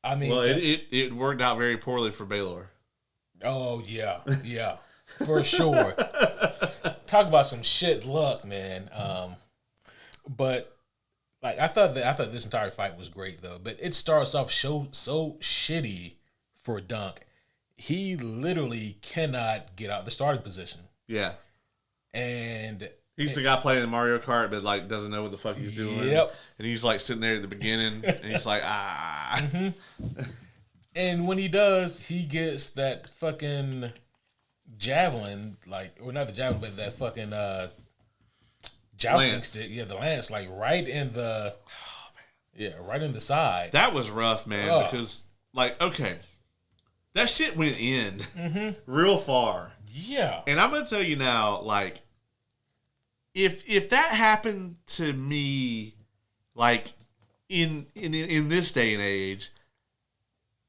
I mean, well, it worked out very poorly for Baylor. Oh yeah, for sure. Talk about some shit luck, man. But like I thought this entire fight was great though. But it starts off so shitty for Dunk. He literally cannot get out the starting position. Yeah, and he's the guy playing Mario Kart, but like doesn't know what the fuck he's doing. Yep. And he's like sitting there at the beginning, and he's like, ah. Mm-hmm. And when he does, he gets that fucking javelin, or not the javelin, but that fucking jousting stick. Yeah, the lance, like right in the, right in the side. That was rough, man, because like, okay, that shit went in real far. Yeah. And I'm gonna tell you now, like, if that happened to me, like in this day and age,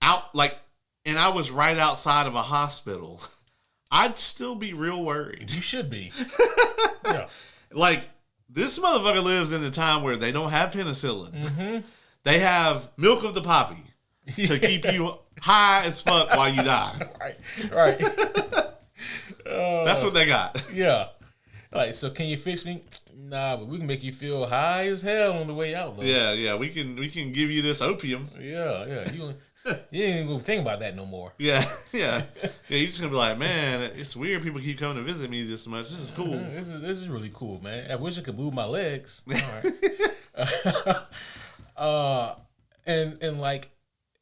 and I was right outside of a hospital, I'd still be real worried. You should be. Yeah. Like, this motherfucker lives in a time where they don't have penicillin. Mm-hmm. They have milk of the poppy to keep you high as fuck while you die. Right. That's what they got. Yeah. Like, so can you fix me? Nah, but we can make you feel high as hell on the way out, though. Yeah. We can give you this opium. Yeah. You ain't gonna think about that no more. Yeah. You're just gonna be like, man, it's weird. People keep coming to visit me this much. This is cool. This is really cool, man. I wish I could move my legs. All right. And like,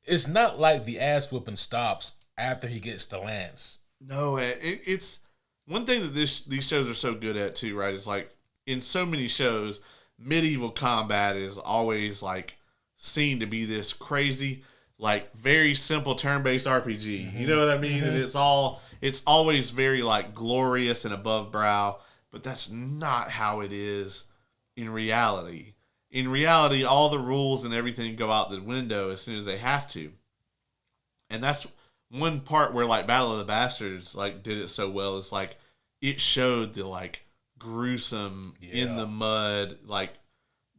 it's not like the ass whooping stops after he gets the lance. No, it's one thing that these shows are so good at too, right? It's like in so many shows, medieval combat is always like seen to be this crazy, like very simple turn-based RPG. Mm-hmm. You know what I mean? Mm-hmm. And it's always very like glorious and above brow, but that's not how it is in reality. In reality, all the rules and everything go out the window as soon as they have to. And that's one part where like Battle of the Bastards like did it so well. Is like it showed the like gruesome in the mud, like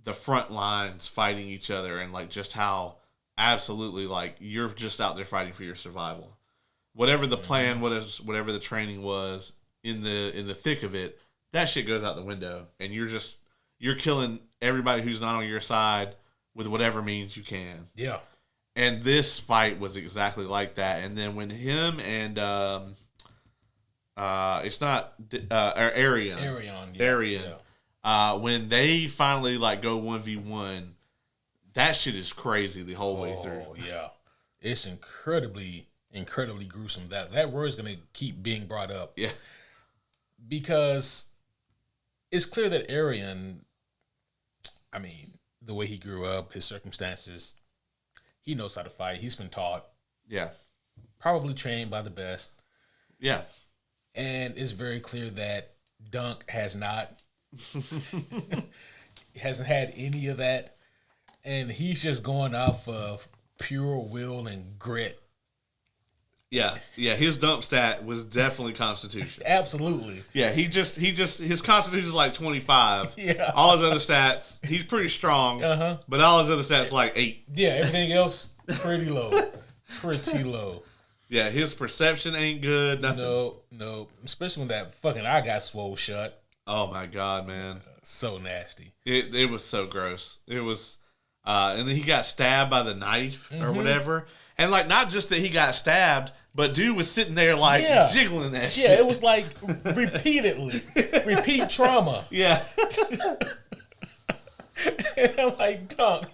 the front lines fighting each other, and like just how absolutely like you're just out there fighting for your survival. Whatever the plan, whatever the training was in the thick of it, that shit goes out the window, and you're killing everybody who's not on your side with whatever means you can. Yeah. And this fight was exactly like that. And then when him and it's not Arian. When they finally like go 1v1, that shit is crazy the whole way through. Oh yeah, it's incredibly gruesome. That word is gonna keep being brought up. Yeah, because it's clear that Arian, I mean, the way he grew up, his circumstances, he knows how to fight. He's been taught. Yeah, probably trained by the best. Yeah, and it's very clear that Dunk has not. He hasn't had any of that. And he's just going off of pure will and grit. Yeah. His dump stat was definitely Constitution. Absolutely. Yeah, he just his Constitution is like 25. Yeah. All his other stats, he's pretty strong. But all his other stats like 8. Yeah, everything else pretty low. Pretty low. Yeah, his perception ain't good. Nothing. No. Especially when that fucking eye got swole shut. Oh my God, man. So nasty. It was so gross. It was. and then he got stabbed by the knife or whatever. And like, not just that he got stabbed, but dude was sitting there like jiggling that shit. Yeah, it was like repeatedly, repeat trauma. Yeah. And I'm like, dog,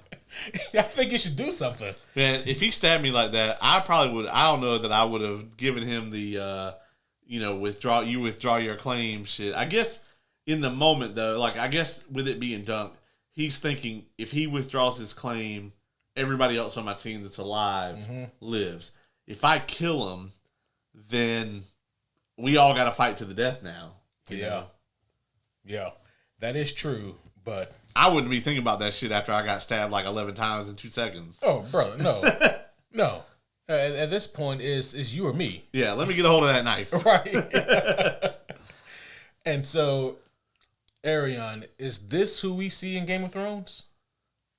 I think you should do something. Man, if he stabbed me like that, I probably would. I don't know that I would have given him the, withdraw your claim shit. I guess in the moment though, like I guess with it being Dunk, he's thinking if he withdraws his claim, everybody else on my team that's alive lives. If I kill him, then we all got to fight to the death now. You know? Yeah, that is true. But I wouldn't be thinking about that shit after I got stabbed like 11 times in 2 seconds. Oh, brother, no, no. At this point, is you or me. Yeah, let me get a hold of that knife. Right. And so, Arion, is this who we see in Game of Thrones?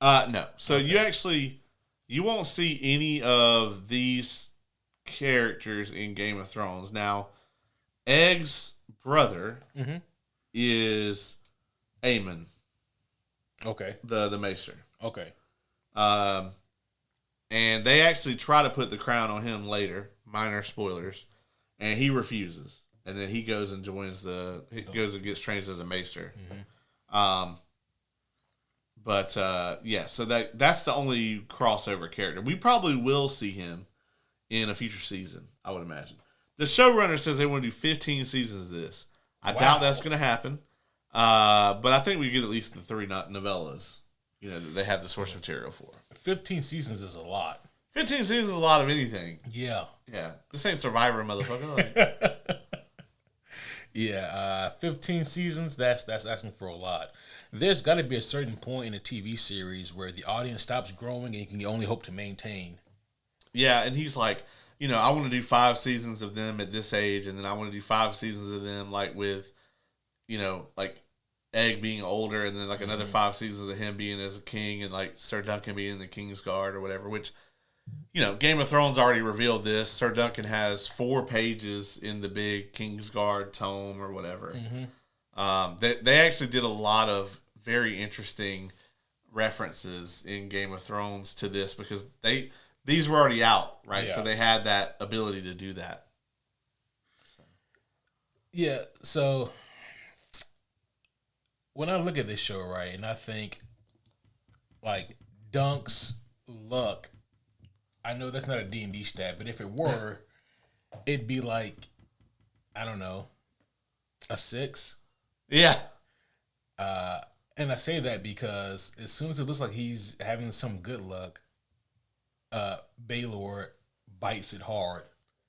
No. So you won't see any of these characters in Game of Thrones. Now, Egg's brother is Aemon. Okay. The Maester. Okay. And they actually try to put the crown on him later. Minor spoilers. And he refuses. And then he goes and goes and gets trained as a Maester. So that's the only crossover character. We probably will see him in a future season, I would imagine. The showrunner says they want to do 15 seasons of this. I doubt that's going to happen. But I think we get at least the 3 novellas, that they have the source material for. 15 seasons is a lot. 15 seasons is a lot of anything. Yeah. Yeah. This ain't Survivor, motherfucker. Yeah, 15 seasons, that's asking for a lot. There's got to be a certain point in a TV series where the audience stops growing and you can only hope to maintain. Yeah, and he's like, I want to do 5 seasons of them at this age, and then I want to do 5 seasons of them like with, like Egg being older, and then like another 5 seasons of him being as a king, and like Sir Duncan being in the King's Guard or whatever, which, Game of Thrones already revealed this. Sir Duncan has 4 pages in the big King's Guard tome or whatever. They actually did a lot of very interesting references in Game of Thrones to this because these were already out, right? Yeah. So they had that ability to do that. Yeah, so when I look at this show, right, and I think, like, Dunk's luck, I know that's not a D&D stat, but if it were, it'd be like, I don't know, a 6. Yeah. And I say that because as soon as it looks like he's having some good luck, Baelor bites it hard.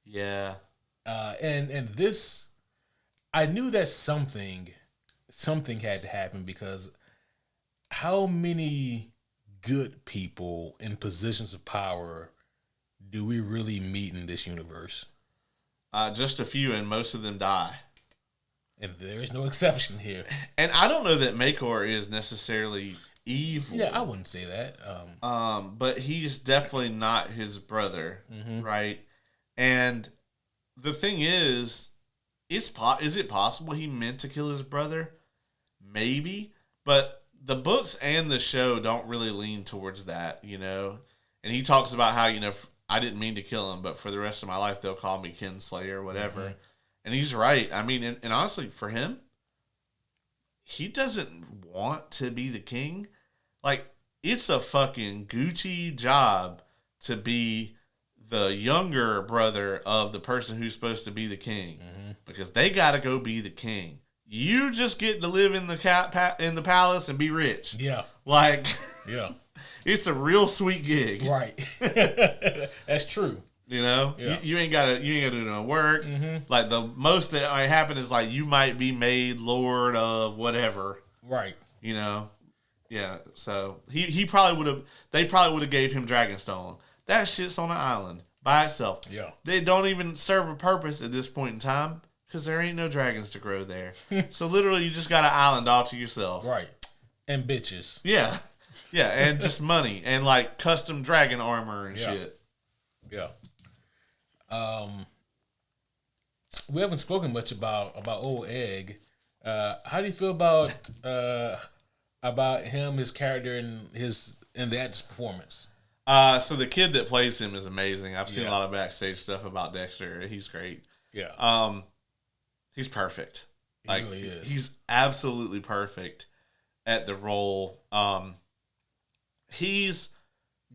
Yeah. And this, I knew that something had to happen because how many good people in positions of power do we really meet in this universe? Just a few, and most of them die. And there is no exception here. And I don't know that Maekor is necessarily evil. Yeah, I wouldn't say that. But he's definitely not his brother, right? And the thing is it possible he meant to kill his brother? Maybe. But the books and the show don't really lean towards that, And he talks about how, I didn't mean to kill him, but for the rest of my life, they'll call me Kinslayer or whatever. And he's right. I mean, and honestly, for him, he doesn't want to be the king. Like, it's a fucking Gucci job to be the younger brother of the person who's supposed to be the king. Because they got to go be the king. You just get to live in the palace and be rich. Yeah. Like, yeah. It's a real sweet gig. Right. That's true. Yeah. You ain't gotta do no work. Like the most that might happen is like you might be made lord of whatever. Right. Yeah. So he probably would have. They probably would have gave him Dragonstone. That shit's on an island by itself. Yeah. They don't even serve a purpose at this point in time because there ain't no dragons to grow there. So literally, you just got an island all to yourself. Right. And bitches. Yeah. Yeah, and just money and like custom dragon armor and shit. Yeah. We haven't spoken much about old Egg. How do you feel about him, his character, and his and the actor's performance? So the kid that plays him is amazing. I've seen a lot of backstage stuff about Dexter. He's great. Yeah. He's perfect. He really is. He's absolutely perfect at the role. He's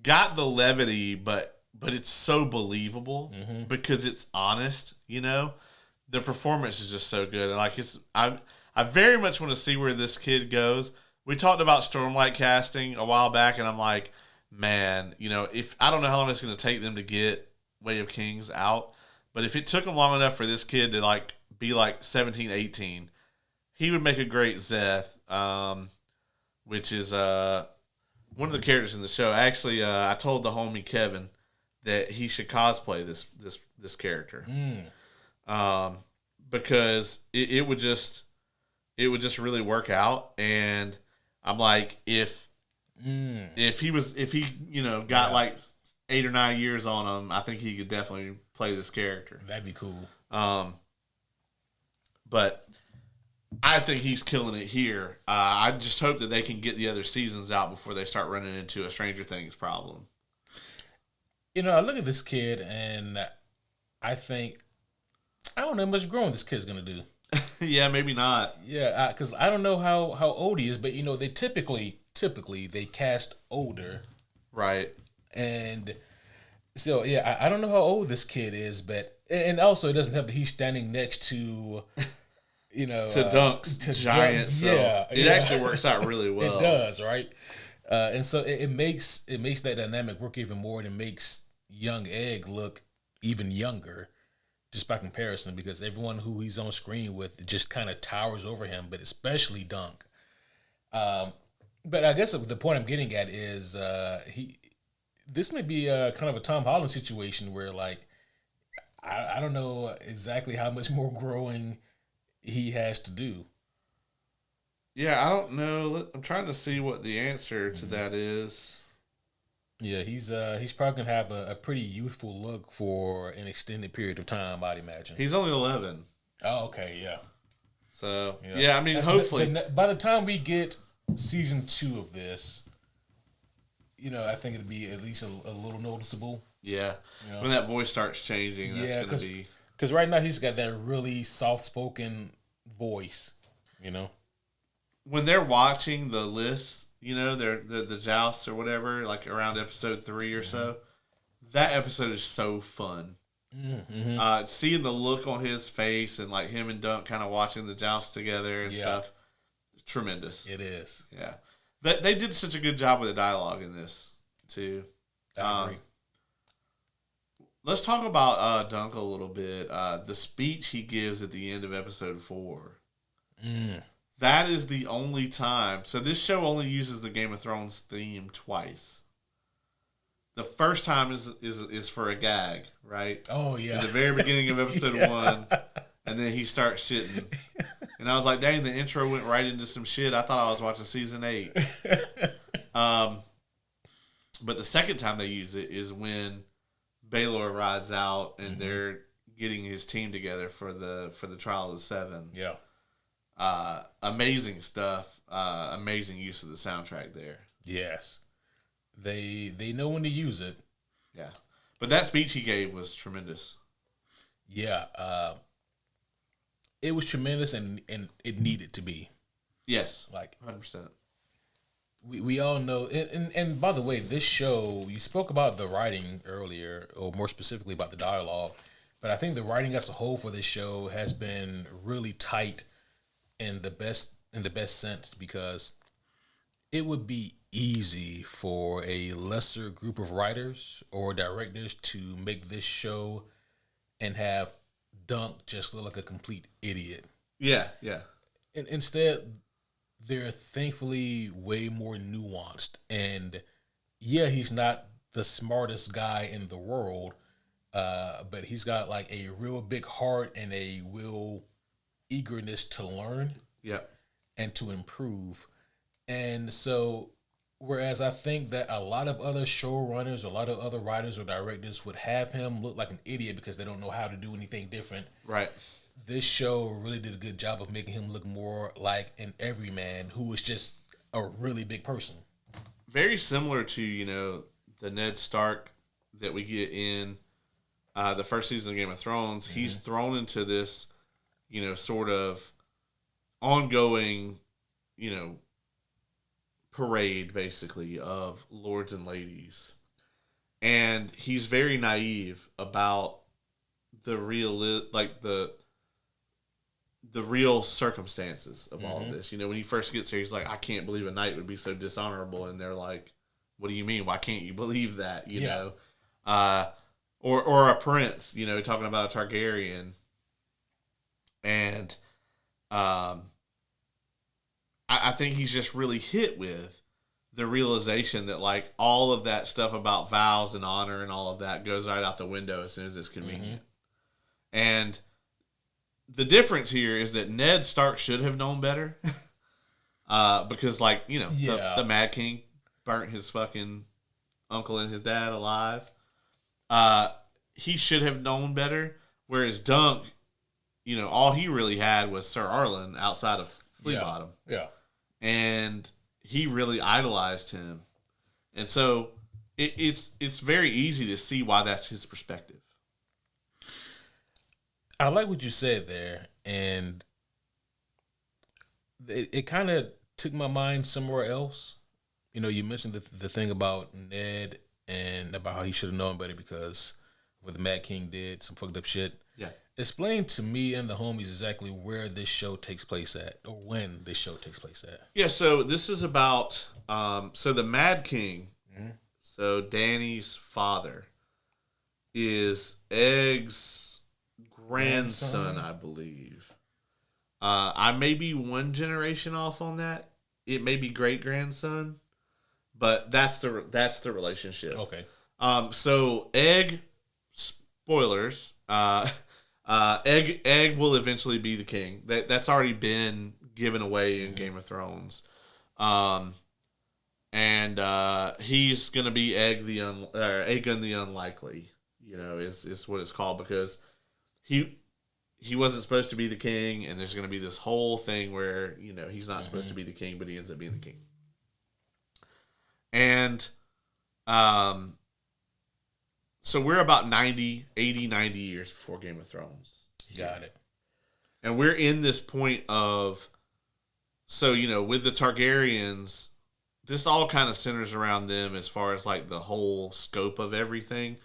got the levity, but it's so believable because it's honest. You know, the performance is just so good, and like I very much want to see where this kid goes. We talked about Stormlight casting a while back, and I'm like, man, you know, if I don't know how long it's going to take them to get Way of Kings out, but if it took them long enough for this kid to like be like 17, 18, he would make a great Zeth, which is one of the characters in the show. Actually, I told the homie Kevin that he should cosplay this character, because it would just really work out. And I'm like, if he you know got like 8 or 9 years on him, I think he could definitely play this character. That'd be cool. But I think he's killing it here. I just hope that they can get the other seasons out before they start running into a Stranger Things problem. You know, I look at this kid and I think, I don't know how much growing this kid's going to do. Yeah, maybe not. Yeah, because I don't know how old he is, but, you know, they typically they cast older. Right. And so, yeah, I don't know how old this kid is, but, and also it doesn't help that he's standing next to, you know, to Dunk's giant self. Yeah, it actually works out really well. It does, right? And so it makes that dynamic work even more, and it makes young Egg look even younger, just by comparison, because everyone who he's on screen with just kind of towers over him, but especially Dunk. But I guess the point I'm getting at is this may be kind of a Tom Holland situation where, like, I don't know exactly how much more growing he has to do. Yeah, I don't know. I'm trying to see what the answer to that is. Yeah, he's probably gonna have a pretty youthful look for an extended period of time, I'd imagine. He's only 11. Oh, okay, yeah. So yeah, I mean, hopefully by the time we get season 2 of this, you know, I think it'll be at least a little noticeable. Yeah, you know? When that voice starts changing, that's gonna be. Because right now he's got that really soft-spoken voice, you know. When they're watching the lists, you know, the jousts or whatever, like around episode 3 or so, that episode is so fun. Mm-hmm. Seeing the look on his face and like him and Dunk kind of watching the jousts together and stuff, tremendous. It is. Yeah, they did such a good job with the dialogue in this too. I agree. Let's talk about Dunk a little bit. The speech he gives at the end of episode 4. That is the only time. So this show only uses the Game of Thrones theme twice. The first time is for a gag, right? Oh, yeah. At the very beginning of episode 1, and then he starts shitting. And I was like, dang, the intro went right into some shit. I thought I was watching season 8. But the second time they use it is when Baelor rides out and they're getting his team together for the Trial of the Seven. Yeah. Amazing stuff. Amazing use of the soundtrack there. Yes. They know when to use it. Yeah. But that speech he gave was tremendous. Yeah. It was tremendous and it needed to be. Yes. Like 100%. We all know, and by the way, this show, you spoke about the writing earlier, or more specifically about the dialogue, but I think the writing as a whole for this show has been really tight in the best sense, because it would be easy for a lesser group of writers or directors to make this show and have Dunk just look like a complete idiot. Yeah, yeah. And instead, they're thankfully way more nuanced. And yeah, he's not the smartest guy in the world, but he's got like a real big heart and a real eagerness to learn and to improve. And so, whereas I think that a lot of other showrunners, a lot of other writers or directors would have him look like an idiot because they don't know how to do anything different. Right. This show really did a good job of making him look more like an everyman who was just a really big person. very similar to, the Ned Stark that we get in the first season of Game of Thrones. Mm-hmm. He's thrown into this, sort of ongoing, parade, basically, of lords and ladies. And he's very naive about the real, the real circumstances of all of this. When he first gets here, he's like, I can't believe a knight would be so dishonorable. And they're like, what do you mean? Why can't you believe that? You know? Or a prince, talking about a Targaryen. And I think he's just really hit with the realization that, like, all of that stuff about vows and honor and all of that goes right out the window as soon as it's convenient. And the difference here is that Ned Stark should have known better. Because, the Mad King burnt his fucking uncle and his dad alive. He should have known better. Whereas Dunk, all he really had was Sir Arlen outside of Flea Bottom. Yeah. And he really idolized him. And so it's very easy to see why that's his perspective. I like what you said there, and it kind of took my mind somewhere else. You mentioned the thing about Ned and about how he should have known better because what the Mad King did, some fucked up shit. Yeah. Explain to me and the homies exactly where this show takes place at, or when this show takes place at. Yeah, so this is about, so the Mad King, so Dany's father, is Egg's grandson, I believe. I may be one generation off on that. It may be great-grandson, but that's the relationship. Okay. So Egg, spoilers, Egg will eventually be the king. That's already been given away in Game of Thrones. And he's gonna be Aegon the Unlikely, is what it's called, because he wasn't supposed to be the king, and there's gonna be this whole thing where, he's not supposed to be the king, but he ends up being the king. And so we're about 90 years before Game of Thrones. Got it. And we're in this point of, so, with the Targaryens, this all kind of centers around them as far as, like, the whole scope of everything.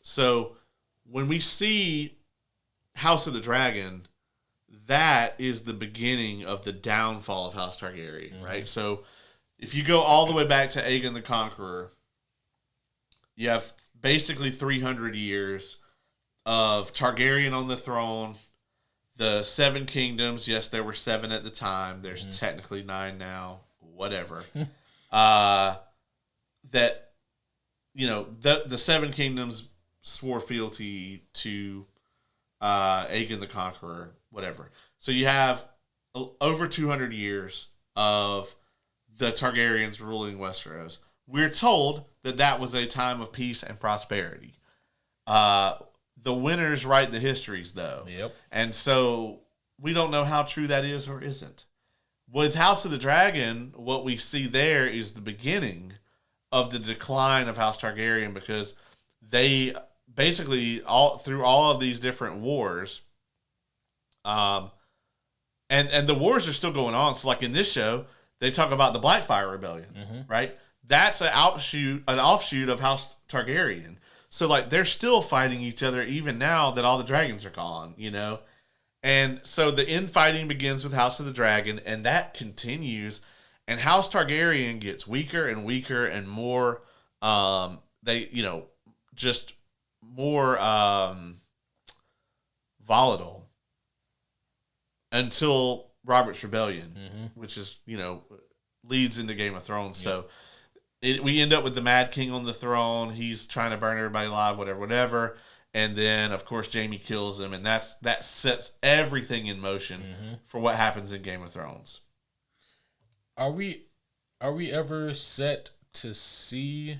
So when we see House of the Dragon, that is the beginning of the downfall of House Targaryen, right? So if you go all the way back to Aegon the Conqueror, you have basically 300 years of Targaryen on the throne, the 7 kingdoms. Yes, there were 7 at the time. There's technically 9 now. Whatever. That, the 7 kingdoms swore fealty to Aegon the Conqueror, whatever. So you have over 200 years of the Targaryens ruling Westeros. We're told that was a time of peace and prosperity. The winners write the histories, though. Yep. And so we don't know how true that is or isn't. With House of the Dragon, what we see there is the beginning of the decline of House Targaryen, because they basically, through all of these different wars, and the wars are still going on. So, like in this show, they talk about the Blackfire Rebellion, right? That's an offshoot of House Targaryen. So, like, they're still fighting each other even now that all the dragons are gone, And so the infighting begins with House of the Dragon, and that continues. And House Targaryen gets weaker and weaker and more, just more volatile until Robert's Rebellion, which is, leads into Game of Thrones. Yep. So we end up with the Mad King on the throne. He's trying to burn everybody alive, whatever. And then, of course, Jaime kills him, and that sets everything in motion for what happens in Game of Thrones. Are we ever set to see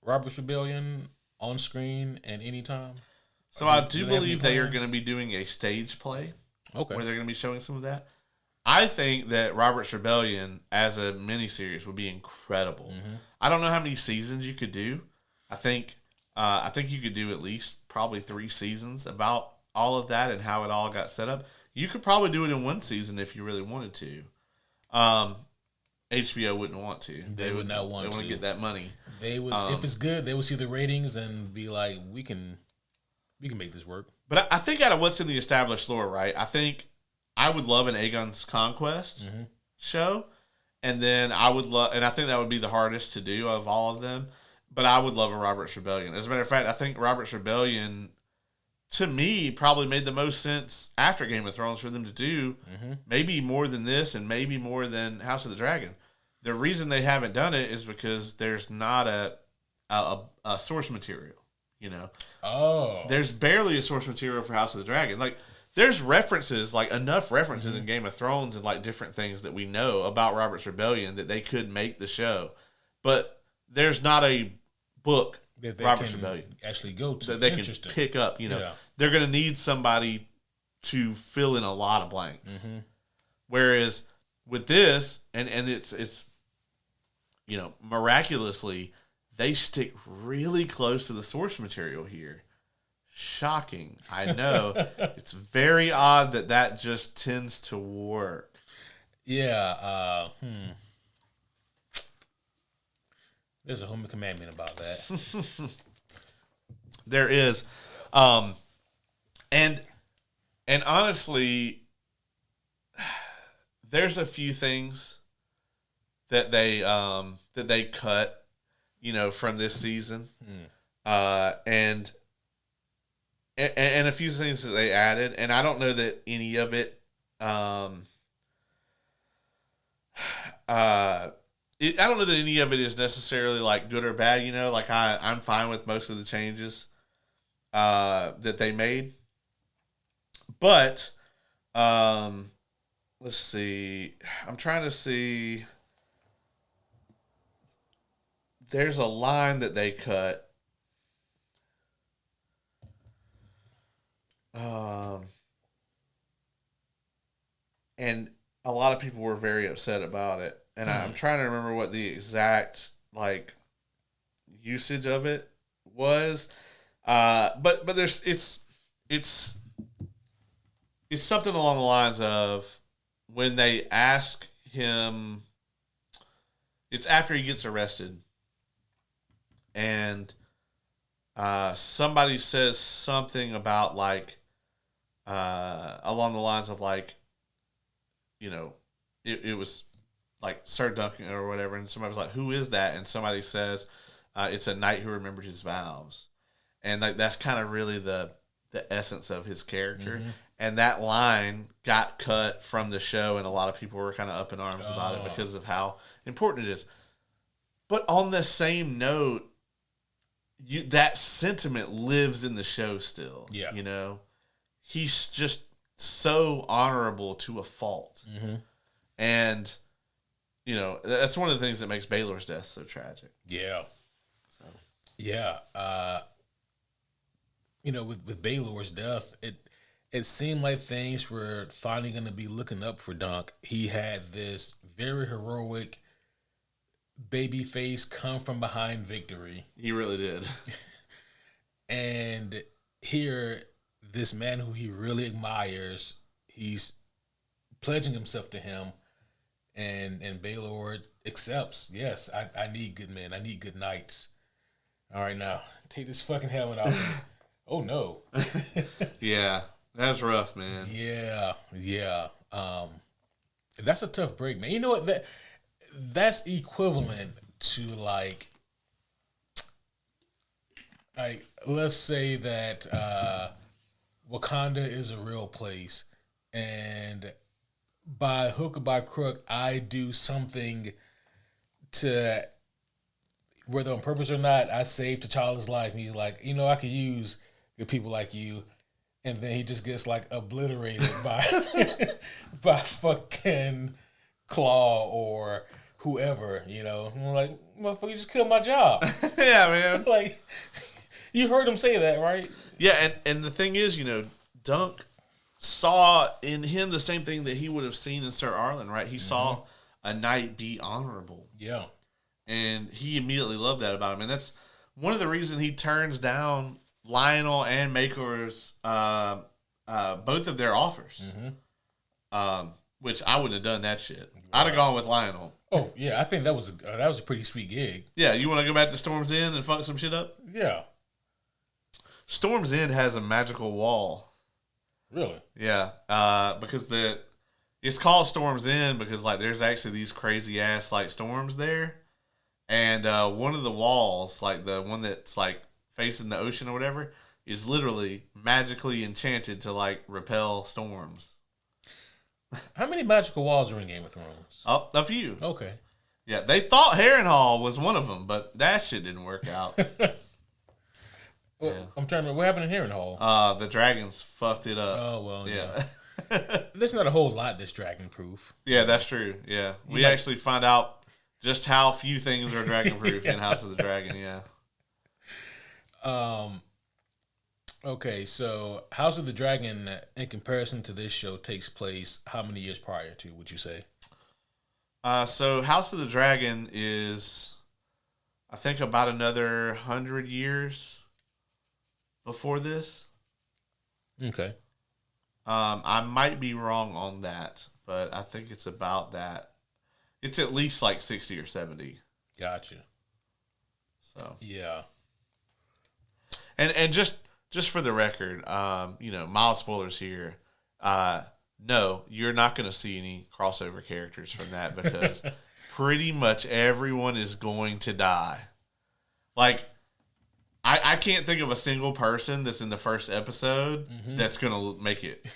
Robert's Rebellion on screen at any time? So I do believe they are going to be doing a stage play. Okay. Where they're going to be showing some of that. I think that Robert's Rebellion as a miniseries would be incredible. I don't know how many seasons you could do. I think you could do at least probably 3 seasons about all of that and how it all got set up. You could probably do it in 1 season if you really wanted to. HBO wouldn't want to. They would not want to. They want to get that money. They would, if it's good, they would see the ratings and be like, we can make this work. But I think out of what's in the established lore, right? I think I would love an Aegon's Conquest show, and then I think that would be the hardest to do of all of them. But I would love a Robert's Rebellion. As a matter of fact, I think Robert's Rebellion, to me, probably made the most sense after Game of Thrones for them to do. Maybe more than this, and maybe more than House of the Dragon. The reason they haven't done it is because there's not a source material. There's barely a source material for House of the Dragon. Like, there's references, like enough references in Game of Thrones and like different things that we know about Robert's Rebellion that they could make the show, but there's not a book that they Robert's can Rebellion actually go to that they can pick up. They're going to need somebody to fill in a lot of blanks. Whereas with this, and it's miraculously, they stick really close to the source material here. Shocking. I know. It's very odd that just tends to work. Yeah. There's a homie commandment about that. There is. And honestly, there's a few things that they cut, from this season. And a few things that they added, and I don't know that any of it I don't know that any of it is necessarily like good or bad, like I'm fine with most of the changes that they made. But let's see. I'm trying to see. There's a line that they cut. And a lot of people were very upset about it. And I'm trying to remember what the exact usage of it was. But there's it's something along the lines of when they ask him, it's after he gets arrested, and somebody says something about along the lines of it was like Sir Duncan or whatever, and somebody was like, "Who is that?" And somebody says, "It's a knight who remembered his vows," and that's kind of really the essence of his character. And that line got cut from the show, and a lot of people were kind of up in arms about it because of how important it is. But on the same note, that sentiment lives in the show still. Yeah, he's just so honorable to a fault, and that's one of the things that makes Baelor's death so tragic. Yeah. So. Yeah. With Baelor's death, it seemed like things were finally going to be looking up for Dunk. He had this very heroic baby face come from behind victory. He really did. And here, this man who he really admires, he's pledging himself to him. And Baelor accepts. Yes, I need good men. I need good knights. All right, now take this fucking helmet off. Oh no. Yeah, that's rough, man. Yeah. That's a tough break, man. You know what? That's equivalent to like let's say that Wakanda is a real place, and by hook or by crook, I do something to, whether on purpose or not, I save T'Challa's life. And he's like, I could use good people like you. And then he just gets obliterated by by fucking Claw or whoever, I'm like, motherfucker, you just killed my job. Yeah, man. You heard him say that, right? Yeah, and the thing is, Dunk saw in him the same thing that he would have seen in Sir Arlen, right? He saw a knight be honorable. Yeah. And he immediately loved that about him. And that's one of the reasons he turns down Lionel and Maker's both of their offers. Which I wouldn't have done that shit. Wow. I'd have gone with Lionel. Oh yeah, I think that was a pretty sweet gig. Yeah, you want to go back to Storm's End and fuck some shit up? Yeah. Storm's End has a magical wall. Really? Yeah, because it's called Storm's End because like there's actually these crazy ass like storms there, and one of the walls, like the one that's like facing the ocean or whatever, is literally magically enchanted to like repel storms. How many magical walls are in Game of Thrones? Oh, a few. Okay. Yeah, they thought Harrenhal was one of them, but that shit didn't work out. Well, yeah. I'm trying to remember what happened in Harrenhal. The dragons fucked it up. Oh well, yeah. There's not a whole lot that's dragon proof. Yeah, that's true. Yeah, we actually find out just how few things are dragon proof in House of the Dragon. Yeah. Okay, so House of the Dragon, in comparison to this show, takes place how many years prior to, would you say? So House of the Dragon is, I think, about another 100 years before this. Okay. I might be wrong on that, but I think it's about that. It's at least like 60 or 70. Gotcha. So. Yeah. And just for the record, mild spoilers here. No, you're not going to see any crossover characters from that because pretty much everyone is going to die. Like, I can't think of a single person that's in the first episode that's going to make it,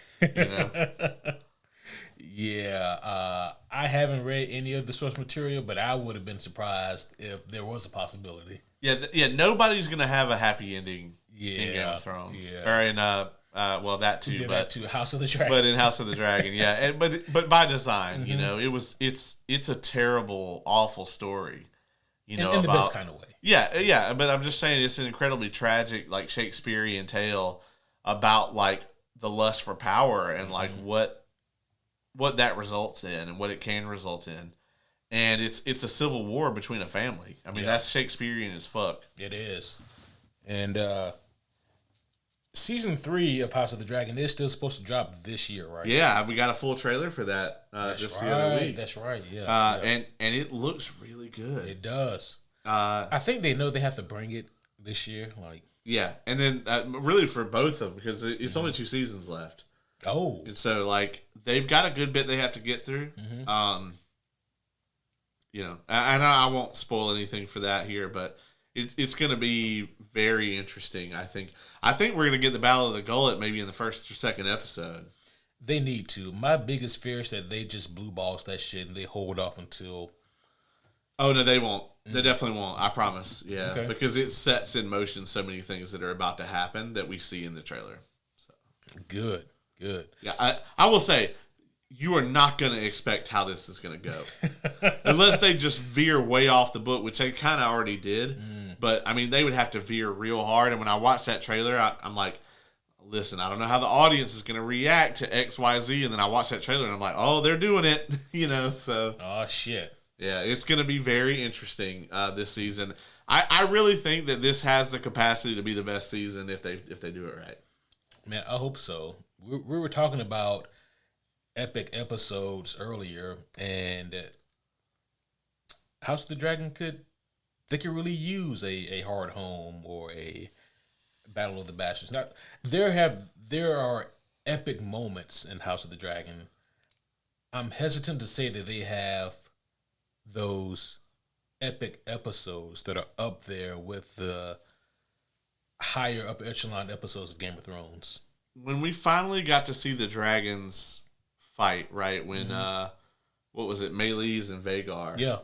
Yeah, I haven't read any of the source material, but I would have been surprised if there was a possibility. Yeah, nobody's going to have a happy ending in Game of Thrones. Yeah. Or in, that too. Yeah, but that too, House of the Dragon. But in House of the Dragon, yeah. But by design, it's a terrible, awful story. In the best kind of way. Yeah, but I'm just saying it's an incredibly tragic, like, Shakespearean tale about, like, the lust for power and, like, what that results in and what it can result in. And it's a civil war between a family. I mean, that's Shakespearean as fuck. It is. And season 3 of House of the Dragon is still supposed to drop this year, right? Yeah, we got a full trailer for that just the other week. That's right, yeah. And it looks really good. It does. I think they know they have to bring it this year. Yeah, and then really for both of them because it's only 2 seasons left. Oh. And so, like, they've got a good bit they have to get through. And I won't spoil anything for that here, but it's going to be very interesting, I think. I think we're going to get the Battle of the Gullet maybe in the first or second episode. They need to. My biggest fear is that they just blue balls that shit and they hold off until... Oh, no, they won't. They definitely won't. I promise. Yeah, okay. Because it sets in motion so many things that are about to happen that we see in the trailer. So. Good. Yeah, I will say, you are not going to expect how this is going to go. Unless they just veer way off the book, which they kind of already did. But, I mean, they would have to veer real hard. And when I watched that trailer, I'm like, listen, I don't know how the audience is going to react to X, Y, Z. And then I watched that trailer, and I'm like, oh, they're doing it. So. Oh, shit. Yeah, it's going to be very interesting this season. I really think that this has the capacity to be the best season if they do it right. Man, I hope so. We were talking about epic episodes earlier, and House of the Dragon could really use a Hard Home or a Battle of the Bastards. Now, there are epic moments in House of the Dragon. I'm hesitant to say that they have those epic episodes that are up there with the higher upper echelon episodes of Game of Thrones. When we finally got to see the dragons fight, right? When what was it, Melees and Vhagar? Yeah.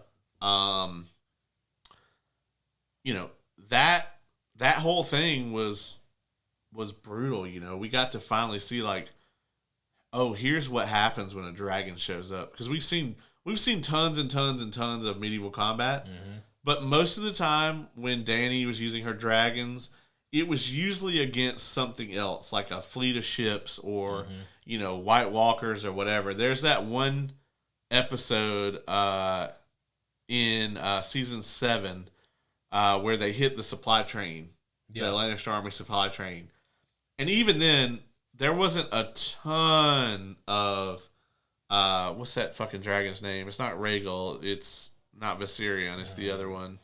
That whole thing was brutal. We got to finally see, like, oh, here's what happens when a dragon shows up, because we've seen tons and tons and tons of medieval combat, but most of the time when Dany was using her dragons, it was usually against something else, like a fleet of ships or, White Walkers or whatever. There's that one episode in season 7 where they hit the supply train, the Lannister Army supply train. And even then, there wasn't a ton of, what's that fucking dragon's name? It's not Rhaegal. It's not Viserion. It's the other one.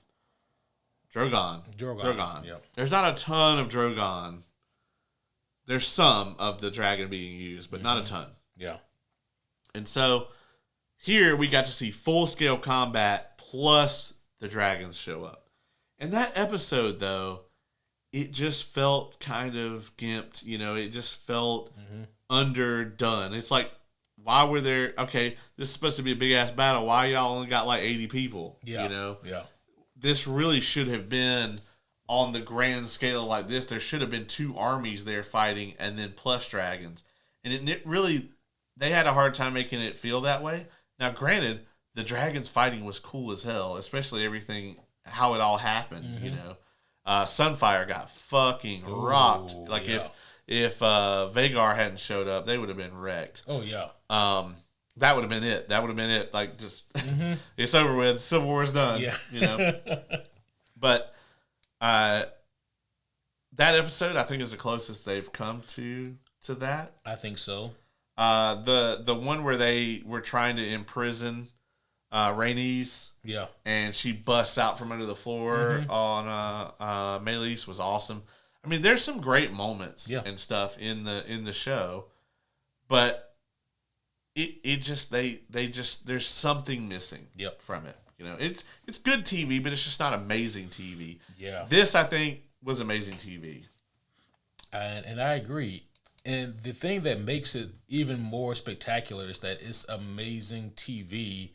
Drogon. Yep. There's not a ton of Drogon. There's some of the dragon being used, but not a ton. Yeah. And so here we got to see full-scale combat plus the dragons show up. And that episode, though, it just felt kind of gimped. It just felt underdone. It's like, why were there... Okay, this is supposed to be a big-ass battle. Why y'all only got like 80 people? Yeah. Yeah. This really should have been on the grand scale like this. There should have been 2 armies there fighting and then plus dragons. And it really, they had a hard time making it feel that way. Now, granted, the dragons fighting was cool as hell, especially everything, how it all happened, Sunfire got fucking rocked. Like if Vagar hadn't showed up, they would have been wrecked. Oh, yeah. That would have been it. Like, just, it's over with. Civil War's done. Yeah. But that episode, I think, is the closest they've come to that. I think so. The one where they were trying to imprison Rhaenys. Yeah. And she busts out from under the floor on Meleys was awesome. I mean, there's some great moments and stuff in the show, but it just there's something missing from it. It's good TV, but it's just not amazing TV. Yeah. This, I think, was amazing TV. And I agree. And the thing that makes it even more spectacular is that it's amazing TV.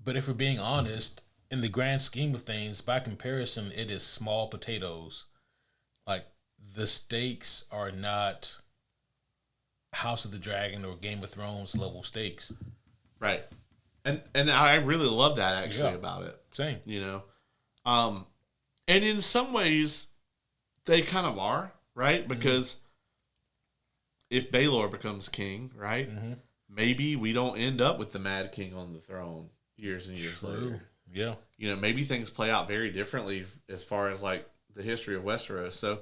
But if we're being honest, in the grand scheme of things, by comparison, it is small potatoes. Like, the stakes are not House of the Dragon or Game of Thrones level stakes. Right. And I really love that, actually, about it. Same. And in some ways, they kind of are, right? Because if Baelor becomes king, right, maybe we don't end up with the Mad King on the throne years and years later. Yeah. Maybe things play out very differently as far as, like, the history of Westeros. So,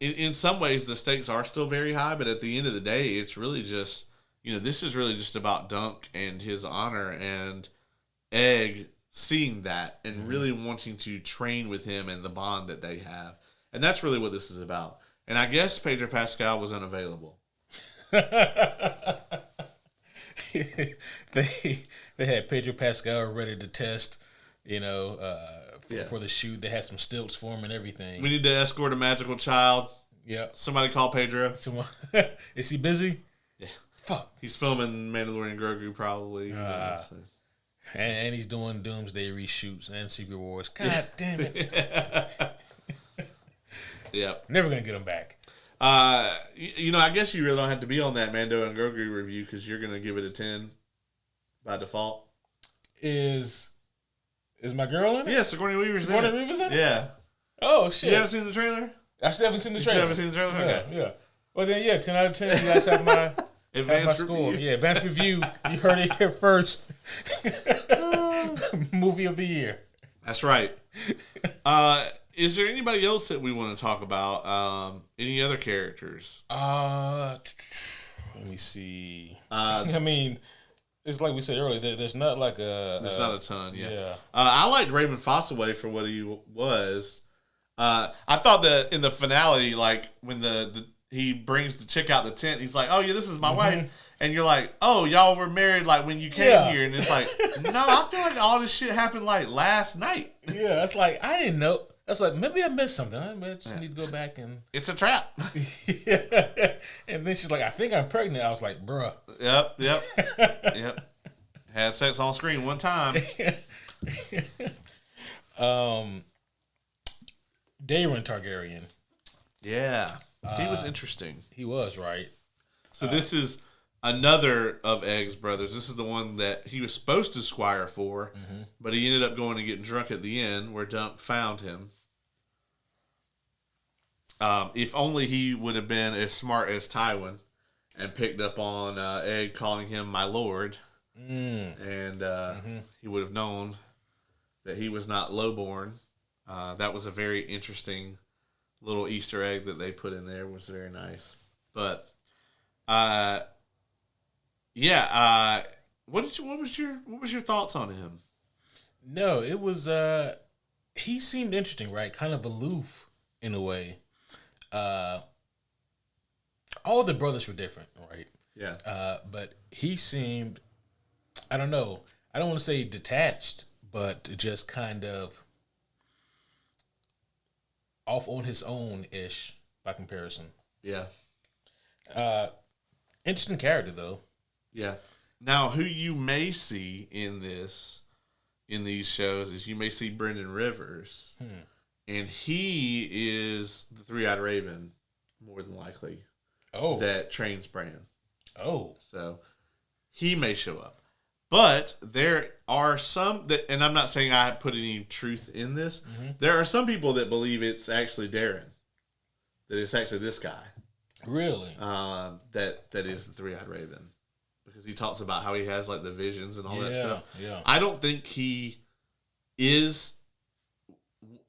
in some ways, the stakes are still very high, but at the end of the day, it's really just, this is really just about Dunk and his honor and Egg seeing that and really wanting to train with him and the bond that they have. And that's really what this is about. And I guess Pedro Pascal was unavailable. They had Pedro Pascal ready to test, for the shoot. They had some stilts for him and everything. We need to escort a magical child. Yeah. Somebody call Pedro. Is he busy? Yeah. Fuck. He's filming Mandalorian Grogu probably. And he's doing Doomsday reshoots and Secret Wars. God damn it. Yep. Never going to get him back. I guess you really don't have to be on that Mando and Grogu review because you're going to give it a 10 by default. Is my girl in it? Yeah, Sigourney Weaver's in it. Yeah. Oh, shit. You haven't seen the trailer? I still haven't seen the trailer. You haven't seen the trailer? Okay. Yeah. Well, then, 10 out of 10. You guys have my... Advanced score. review. Yeah, advanced review. You heard it here first. Movie of the year. That's right. Is there anybody else that we want to talk about? Any other characters? Let me see. I mean, it's like we said earlier. There's not like there's not a ton. Yeah. I liked Raymond Fossaway for what he was. I thought that in the finale, like when he brings the chick out the tent, he's like, "Oh yeah, this is my wife," and you're like, "Oh, y'all were married like when you came here," and it's like, "No, I feel like all this shit happened like last night." Yeah, it's like I didn't know. That's like maybe I missed something. I just need to go back and. It's a trap. Yeah. And then she's like, "I think I'm pregnant." I was like, "Bruh." Yep. Had sex on screen one time. Daeron Targaryen. Yeah. He was interesting. He was, right? So this is another of Egg's brothers. This is the one that he was supposed to squire for, but he ended up going and getting drunk at the end where Dunk found him. If only he would have been as smart as Tywin and picked up on Egg calling him my lord, and he would have known that he was not lowborn. That was a very interesting little Easter egg that they put in there. It was very nice. But what was your thoughts on him? No, it was he seemed interesting, right? Kind of aloof in a way. All the brothers were different, right? Yeah. But he seemed, I don't know, I don't want to say detached, but just kind of off on his own ish by comparison. Yeah. Interesting character though. Yeah. Now, who you may see in these shows is you may see Brendan Rivers, and he is the three-eyed raven, more than likely. Oh, that trains Bran. Oh, so he may show up, but there are some that, and I'm not saying I put any truth in this. There are some people that believe it's actually Darren, that it's actually this guy. Really? That is the three-eyed raven. Because he talks about how he has like the visions and all that stuff. Yeah. I don't think he is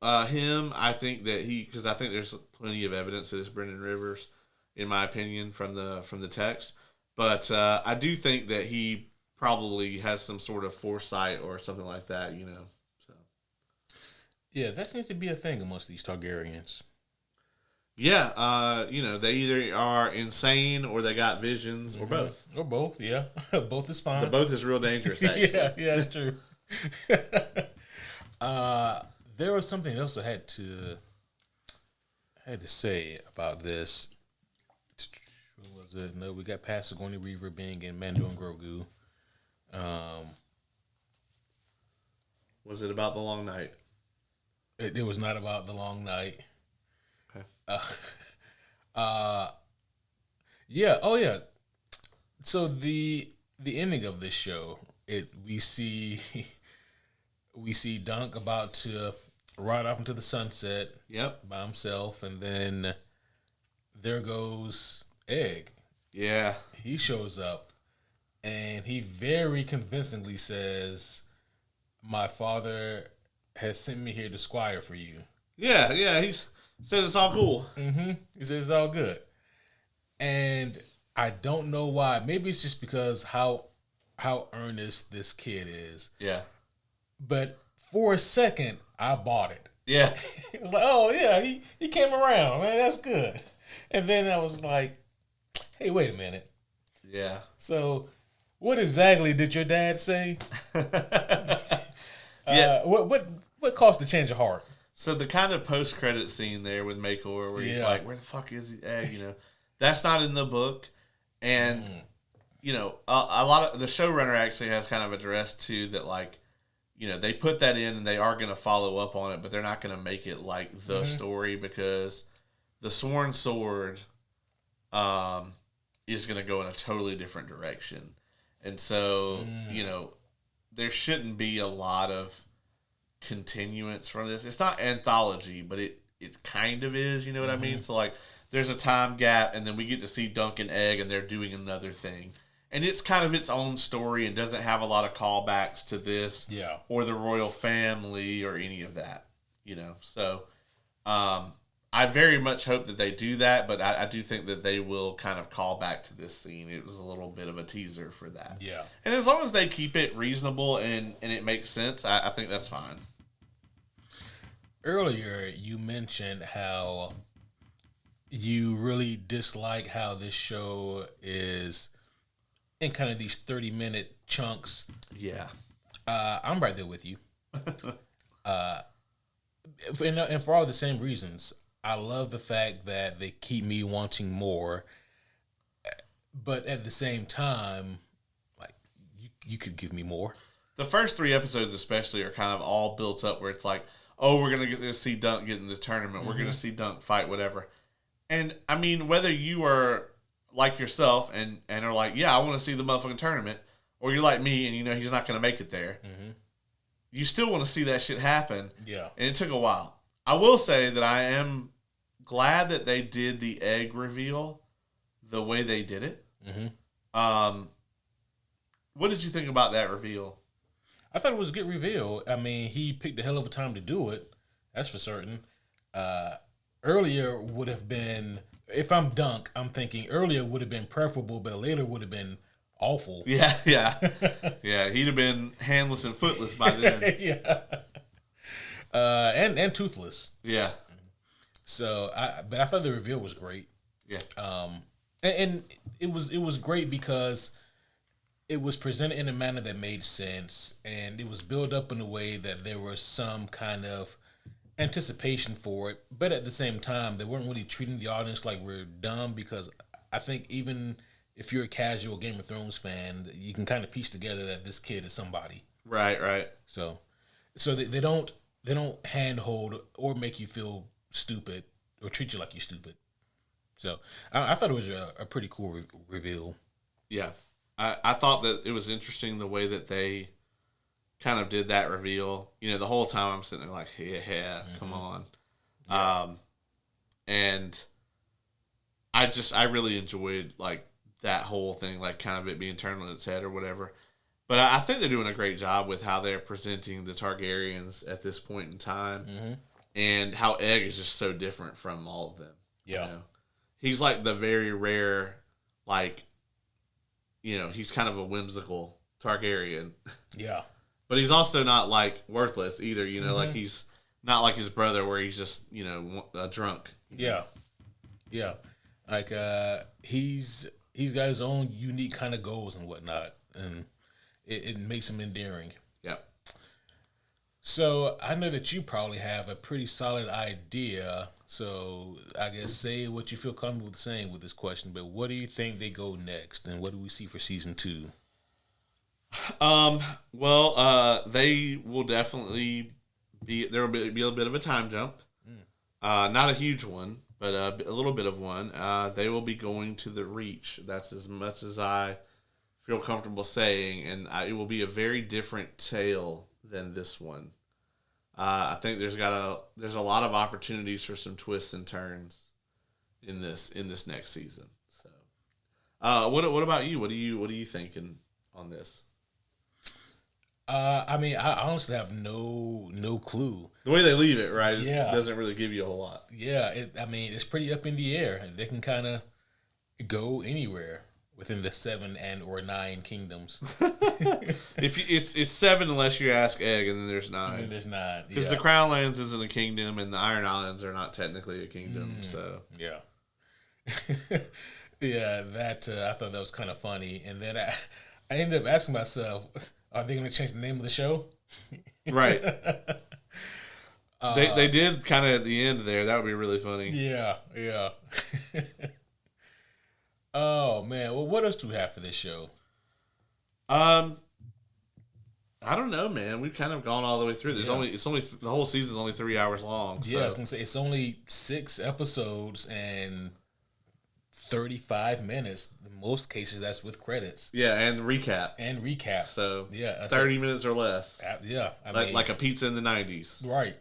him. I think that because I think there's plenty of evidence that it's Brendan Rivers, in my opinion, from the text. But I do think that he probably has some sort of foresight or something like that, So yeah, that seems to be a thing amongst these Targaryens. Yeah, they either are insane or they got visions or both. Or both, yeah. Both is fine. The both is real dangerous, actually. yeah, that's true. There was something else I had to say about this. What was it? No, we got past Sigourney Weaver being in Mando and Grogu. Was it about the long night? It was not about the long night. Yeah. Oh, yeah. So the ending of this show, we see Dunk about to ride off into the sunset. Yep. By himself, and then there goes Egg. Yeah. He shows up, and he very convincingly says, "My father has sent me here to squire for you." Yeah. He says it's all cool. Mm-hmm. He says it's all good. And I don't know why. Maybe it's just because how earnest this kid is. Yeah. But for a second, I bought it. Yeah. It was like, oh, yeah, he came around, man. That's good. And then I was like, hey, wait a minute. Yeah. So what exactly did your dad say? Yeah. What caused the change of heart? So the kind of post-credit scene there with Makor where he's like, where the fuck is the Egg? That's not in the book. And, a lot of the showrunner actually has kind of addressed too that like, they put that in and they are going to follow up on it, but they're not going to make it like the story because the Sworn Sword is going to go in a totally different direction. And so, there shouldn't be a lot of continuance from this. It's not anthology, but it kind of is, you know what I mean? So like there's a time gap and then we get to see Dunk and Egg and they're doing another thing. And it's kind of its own story and doesn't have a lot of callbacks to this or the royal family or any of that, So I very much hope that they do that, but I do think that they will kind of call back to this scene. It was a little bit of a teaser for that. Yeah. And as long as they keep it reasonable and it makes sense, I think that's fine. Earlier, you mentioned how you really dislike how this show is in kind of these 30-minute chunks. Yeah. I'm right there with you. And for all the same reasons. I love the fact that they keep me wanting more, but at the same time, like you could give me more. The first 3 episodes especially are kind of all built up where it's like, oh, we're going to see Dunk get in this tournament. We're going to see Dunk fight, whatever. And, I mean, whether you are like yourself and are like, yeah, I want to see the motherfucking tournament, or you're like me and he's not going to make it there, you still want to see that shit happen. Yeah. And it took a while. I will say that I am glad that they did the egg reveal the way they did it. Mm-hmm. What did you think about that reveal? I thought it was a good reveal. I mean, he picked a hell of a time to do it. That's for certain. Earlier would have been, if I'm Dunk, I'm thinking earlier would have been preferable, but later would have been awful. Yeah. Yeah, he'd have been handless and footless by then. Yeah. And toothless. Yeah. So, but I thought the reveal was great. Yeah. And it was great because it was presented in a manner that made sense, and it was built up in a way that there was some kind of anticipation for it, but at the same time, they weren't really treating the audience like we're dumb, because I think even if you're a casual Game of Thrones fan, you can kind of piece together that this kid is somebody. Right. So they don't handhold or make you feel stupid or treat you like you're stupid. So I thought it was a pretty cool reveal. Yeah. I thought that it was interesting the way that they kind of did that reveal. You know, the whole time I'm sitting there like, yeah, come on. Yeah. And I really enjoyed like that whole thing, like kind of it being turned on its head or whatever. But I think they're doing a great job with how they're presenting the Targaryens at this point in time, and how Egg is just so different from all of them. Yeah. You know? He's like the very rare, like, you know, he's kind of a whimsical Targaryen. Yeah. But he's also not, like, worthless either, you know? Like, he's not like his brother where he's just, you know, a drunk. Yeah. Yeah. Like, he's got his own unique kind of goals and whatnot, and it makes him endearing. Yeah. So, I know that you probably have a pretty solid idea, so I guess say what you feel comfortable saying with this question, but what do you think they go next, and what do we see for season 2? Well, they will definitely there will be a bit of a time jump. Not a huge one, but a little bit of one. They will be going to the Reach. That's as much as I feel comfortable saying, and it will be a very different tale than this one. I think there's a lot of opportunities for some twists and turns in this next season. So, what about you? What are you thinking on this? I mean, I honestly have no clue. The way they leave it, right? Yeah. Doesn't really give you a whole lot. Yeah, it's pretty up in the air. They can kind of go anywhere within the 7 and or 9 kingdoms. It's 7 unless you ask Egg, and then there's 9. And then there's 9 because the Crown Lands isn't a kingdom, and the Iron Islands are not technically a kingdom. So yeah, yeah. That I thought that was kind of funny, and then I ended up asking myself, are they going to change the name of the show? Right. They did kind of at the end there. That would be really funny. Yeah. Oh man, well, what else do we have for this show? I don't know, man. We've kind of gone all the way through. It's only the whole season's only 3 hours long. So. Yeah, I was gonna say it's only 6 episodes and 35 minutes. In most cases, that's with credits. Yeah, and recap. So yeah, 30 minutes or less. Yeah, I mean, like a pizza in the 90s. Right.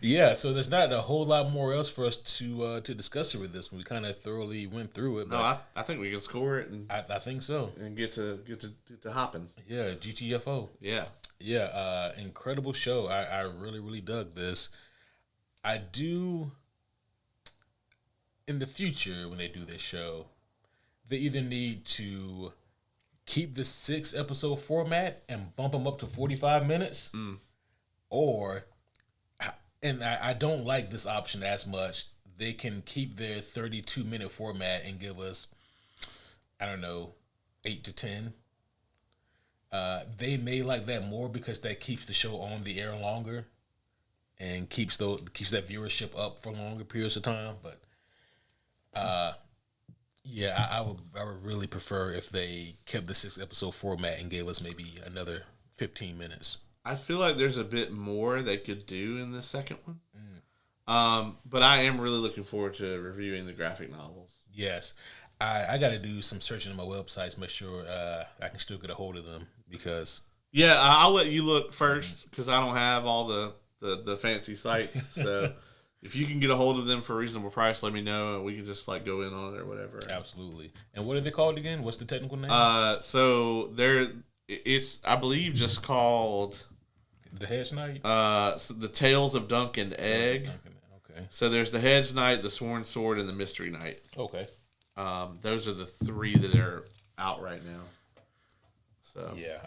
Yeah, so there's not a whole lot more else for us to discuss with this one. We kind of thoroughly went through it. But no, I think we can score it, and I think so, and get to hopping. Yeah, GTFO. Yeah. Incredible show. I really dug this. I do. In the future, when they do this show, they either need to keep the 6 episode format and bump them up to 45 minutes, or. And I don't like this option as much. They can keep their 32-minute format and give us, I don't know, 8 to 10. They may like that more because that keeps the show on the air longer and keeps that viewership up for longer periods of time. But yeah, I would really prefer if they kept the 6 episode format and gave us maybe another 15 minutes. I feel like there's a bit more they could do in the second one. But I am really looking forward to reviewing the graphic novels. Yes. I got to do some searching on my websites, make sure I can still get a hold of them because... Yeah, I'll let you look first because I don't have all the fancy sites. So If you can get a hold of them for a reasonable price, let me know, and we can just like go in on it or whatever. Absolutely. And what are they called again? What's the technical name? So it's I believe just called the Hedge Knight. So the Tales of Dunk and Egg. Okay. So there's the Hedge Knight, the Sworn Sword, and the Mystery Knight. Okay. Those are the 3 that are out right now. So yeah,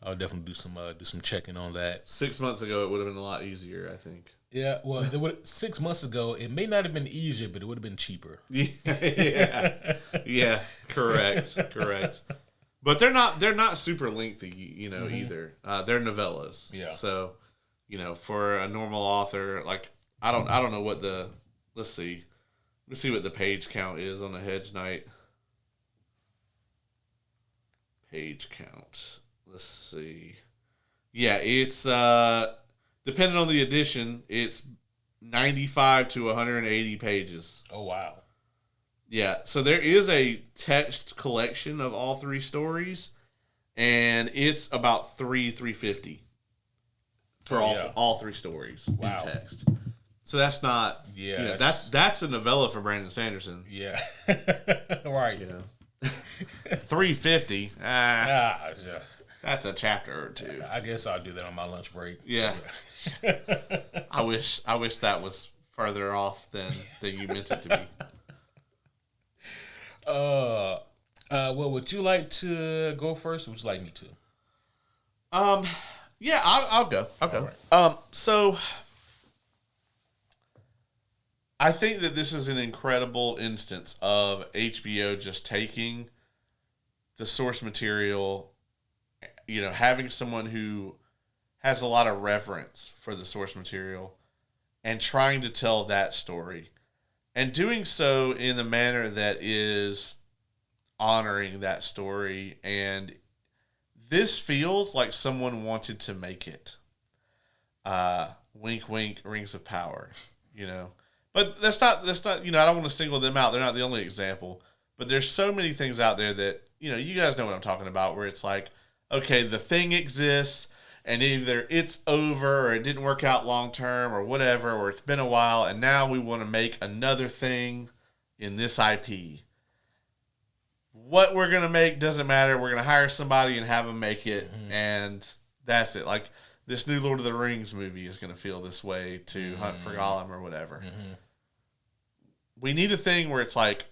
I'll definitely do some checking on that. 6 months ago, it would have been a lot easier, I think. Yeah, well, 6 months ago, it may not have been easier, but it would have been cheaper. Yeah, correct. But they're not super lengthy, either. They're novellas. Yeah. So, for a normal author, like I don't know what let's see what the page count is on a Hedge Knight. Page count. Let's see. Yeah, it's depending on the edition, it's 95 to 180 pages. Oh, wow. Yeah, so there is a text collection of all 3 stories, and it's about $350 for all 3 stories in text. So that's not, that's a novella for Brandon Sanderson. Yeah, right. $350. That's a chapter or 2. I guess I'll do that on my lunch break. Yeah. I wish that was further off than you meant it to be. Well, would you like to go first, or would you like me to? Yeah, I'll go. Right. So I think that this is an incredible instance of HBO just taking the source material, having someone who has a lot of reverence for the source material and trying to tell that story. And doing so in a manner that is honoring that story. And this feels like someone wanted to make it. Wink, wink, Rings of Power, But that's not, I don't want to single them out. They're not the only example. But there's so many things out there that, you guys know what I'm talking about, where it's like, okay, the thing exists, and either it's over, or it didn't work out long term, or whatever, or it's been a while, and now we want to make another thing in this IP. What we're going to make doesn't matter. We're going to hire somebody and have them make it, and that's it. Like, this new Lord of the Rings movie is going to feel this way to Hunt for Gollum or whatever. We need a thing where it's like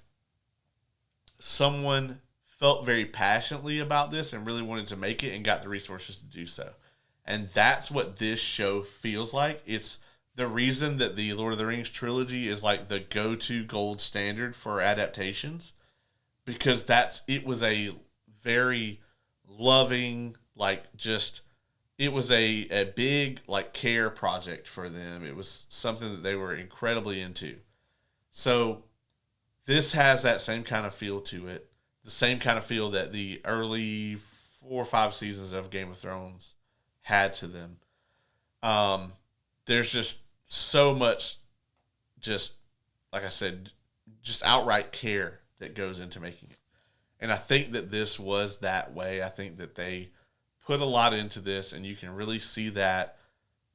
someone felt very passionately about this and really wanted to make it and got the resources to do so. And that's what this show feels like. It's the reason that the Lord of the Rings trilogy is like the go-to gold standard for adaptations, because it was a very loving, it was a big care project for them. It was something that they were incredibly into. So this has that same kind of feel to it. The same kind of feel that the early 4 or 5 seasons of Game of Thrones had to them. There's just so much, like I said, just outright care that goes into making it. And I think that this was that way. I think that they put a lot into this, and you can really see that.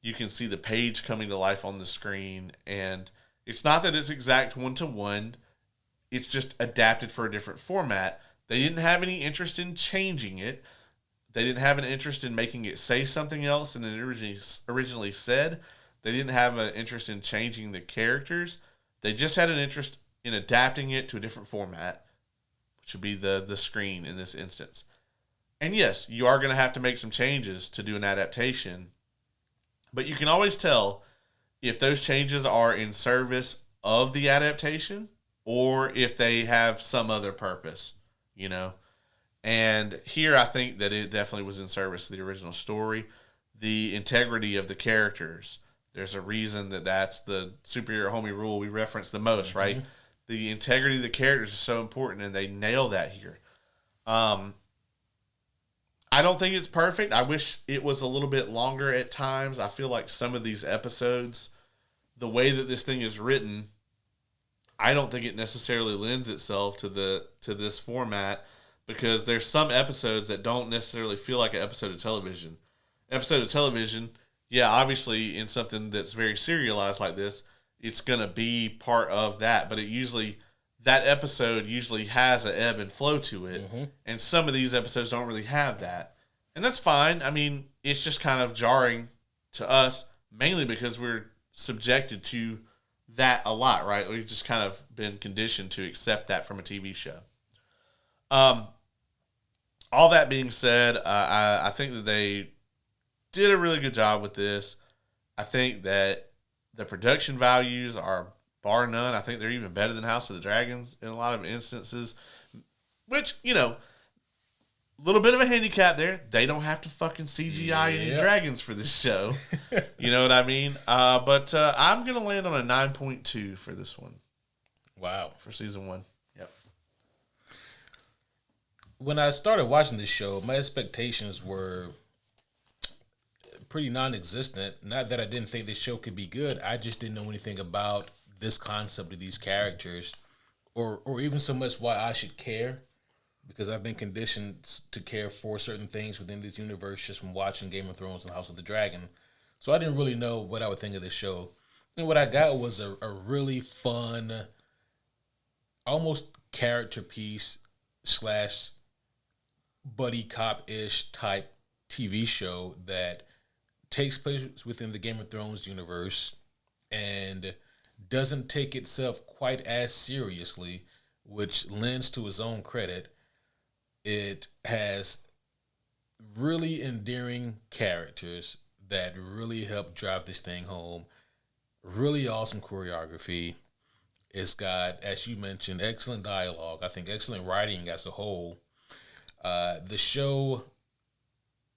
You can see the page coming to life on the screen, and it's not that it's exact 1-to-1. It's just adapted for a different format. They didn't have any interest in changing it. They didn't have an interest in making it say something else than it originally said. They didn't have an interest in changing the characters. They just had an interest in adapting it to a different format, which would be the screen in this instance. And yes, you are going to have to make some changes to do an adaptation, but you can always tell if those changes are in service of the adaptation or if they have some other purpose, And here I think that it definitely was in service of the original story. The integrity of the characters. There's a reason that that's the superhero homie rule we reference the most, right? The integrity of the characters is so important, and they nail that here. I don't think it's perfect. I wish it was a little bit longer at times. I feel like some of these episodes, the way that this thing is written, I don't think it necessarily lends itself to this format, because there's some episodes that don't necessarily feel like an episode of television. Episode of television, yeah, obviously in something that's very serialized like this, it's going to be part of that. But that episode usually has an ebb and flow to it. Mm-hmm. And some of these episodes don't really have that. And that's fine. I mean, it's just kind of jarring to us, mainly because we're subjected to that a lot, right? We've just kind of been conditioned to accept that from a TV show. All that being said, I think that they did a really good job with this. I think that the production values are bar none. I think they're even better than House of the Dragons in a lot of instances, which, a little bit of a handicap there. They don't have to fucking CGI any dragons for this show. You know what I mean? But I'm going to land on a 9.2 for this one. Wow. For season 1. Yep. When I started watching this show, my expectations were pretty non-existent. Not that I didn't think this show could be good. I just didn't know anything about this concept of these characters or even so much why I should care, because I've been conditioned to care for certain things within this universe just from watching Game of Thrones and House of the Dragon. So I didn't really know what I would think of this show. And what I got was a really fun, almost character piece / buddy cop-ish type TV show that takes place within the Game of Thrones universe and doesn't take itself quite as seriously, which lends to its own credit. It has really endearing characters that really help drive this thing home. Really awesome choreography. It's got, as you mentioned, excellent dialogue. I think excellent writing as a whole. The show,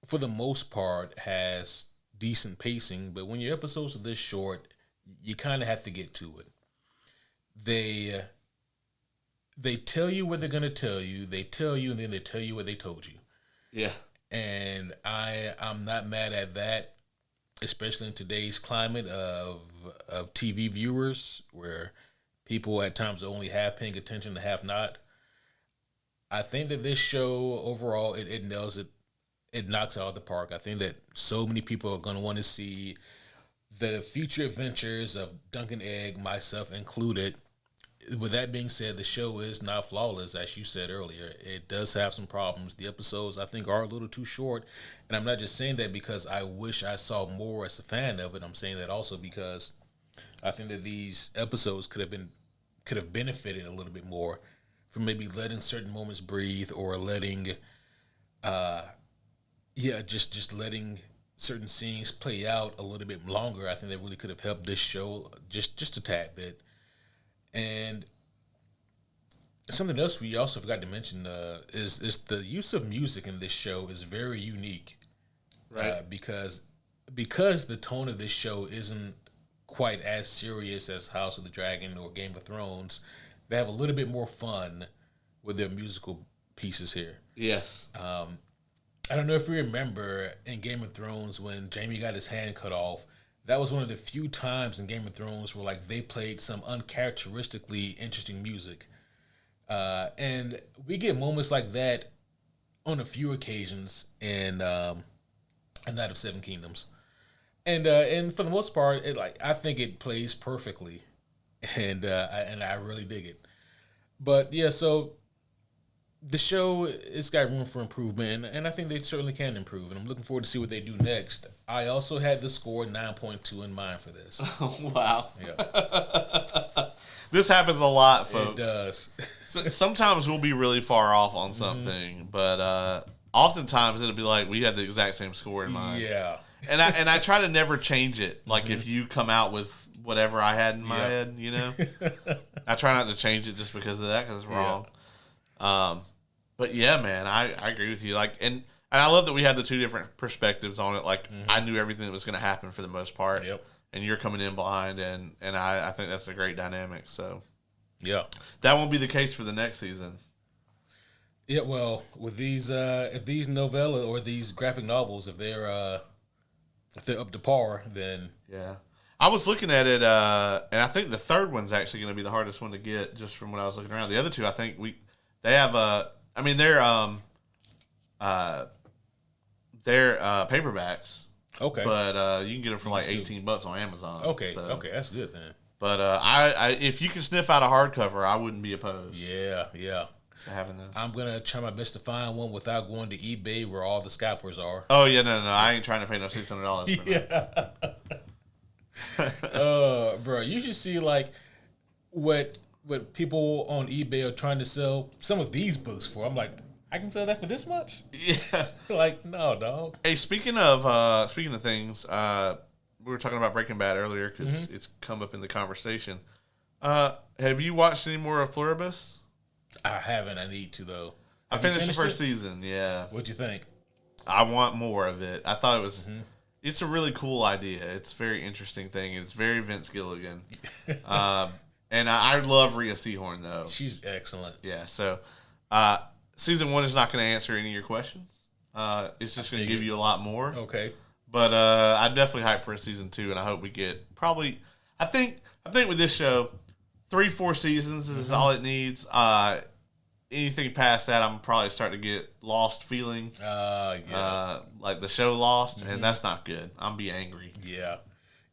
for the most part, has decent pacing, but when your episodes are this short, you kind of have to get to it. They tell you what they're going to tell you. They tell you, and then they tell you what they told you. Yeah. And I'm not mad at that, especially in today's climate of TV viewers, where people at times are only half paying attention and half not. I think that this show overall, it nails it. It knocks it out of the park. I think that so many people are going to want to see the future adventures of Duncan Egg, myself included. With that being said, the show is not flawless, as you said earlier. It does have some problems. The episodes, I think, are a little too short. And I'm not just saying that because I wish I saw more as a fan of it. I'm saying that also because I think that these episodes could have benefited a little bit more from maybe letting certain moments breathe or letting just letting certain scenes play out a little bit longer. I think that really could have helped this show just a tad bit. And something else we also forgot to mention is the use of music in this show is very unique, right? Because the tone of this show isn't quite as serious as House of the Dragon or Game of Thrones. They have a little bit more fun with their musical pieces here. Yes. I don't know if you remember in Game of Thrones when Jaime got his hand cut off. That was one of the few times in Game of Thrones where they played some uncharacteristically interesting music. And we get moments like that on a few occasions in Night of Seven Kingdoms. And for the most part, I think it plays perfectly. And I really dig it. But yeah, so the show, it's got room for improvement, and I think they certainly can improve, and I'm looking forward to see what they do next. I also had the score 9.2 in mind for this. Oh, wow. Yeah. This happens a lot, folks. It does. Sometimes we'll be really far off on something, but oftentimes it'll be like we had the exact same score in mind. Yeah. And I try to never change it. If you come out with whatever I had in my head, I try not to change it just because of that, because it's wrong. Yeah. But yeah, man, I agree with you. And I love that we had the two different perspectives on it. I knew everything that was going to happen for the most part. Yep. And you're coming in behind, and I think that's a great dynamic. So yeah, that won't be the case for the next season. Yeah, well, with these if these novella or these graphic novels, if they're up to par, then yeah. I was looking at it, and I think the third one's actually going to be the hardest one to get, just from when I was looking around. The other two, I think they have they're paperbacks. Okay. But you can get them for $18 on Amazon. Okay. So. Okay, that's good, man. But I if you can sniff out a hardcover, I wouldn't be opposed. Yeah. To having this. I'm gonna try my best to find one without going to eBay where all the scalpers are. Oh yeah, no, I ain't trying to pay no $600 for that. Bro, you should see like what people on eBay are trying to sell some of these books for. I'm like, I can sell that for this much? Yeah. Like, no, dog. Hey, speaking of things, we were talking about Breaking Bad earlier because it's come up in the conversation. Have you watched any more of Pluribus? I haven't. I need to though. I finished the first season. Yeah. What'd you think? I want more of it. I thought it was. It's a really cool idea. It's a very interesting thing. It's very Vince Gilligan. And I love Rhea Seehorn, though. She's excellent. Yeah, so season 1 is not going to answer any of your questions. It's just going to give you a lot more. Okay. But I'm definitely hyped for a season 2, and I hope we get probably... I think with this show, 3-4 seasons is all it needs. Anything past that, I'm probably starting to get lost feeling. Like the show Lost, and that's not good. I'm be angry. Yeah.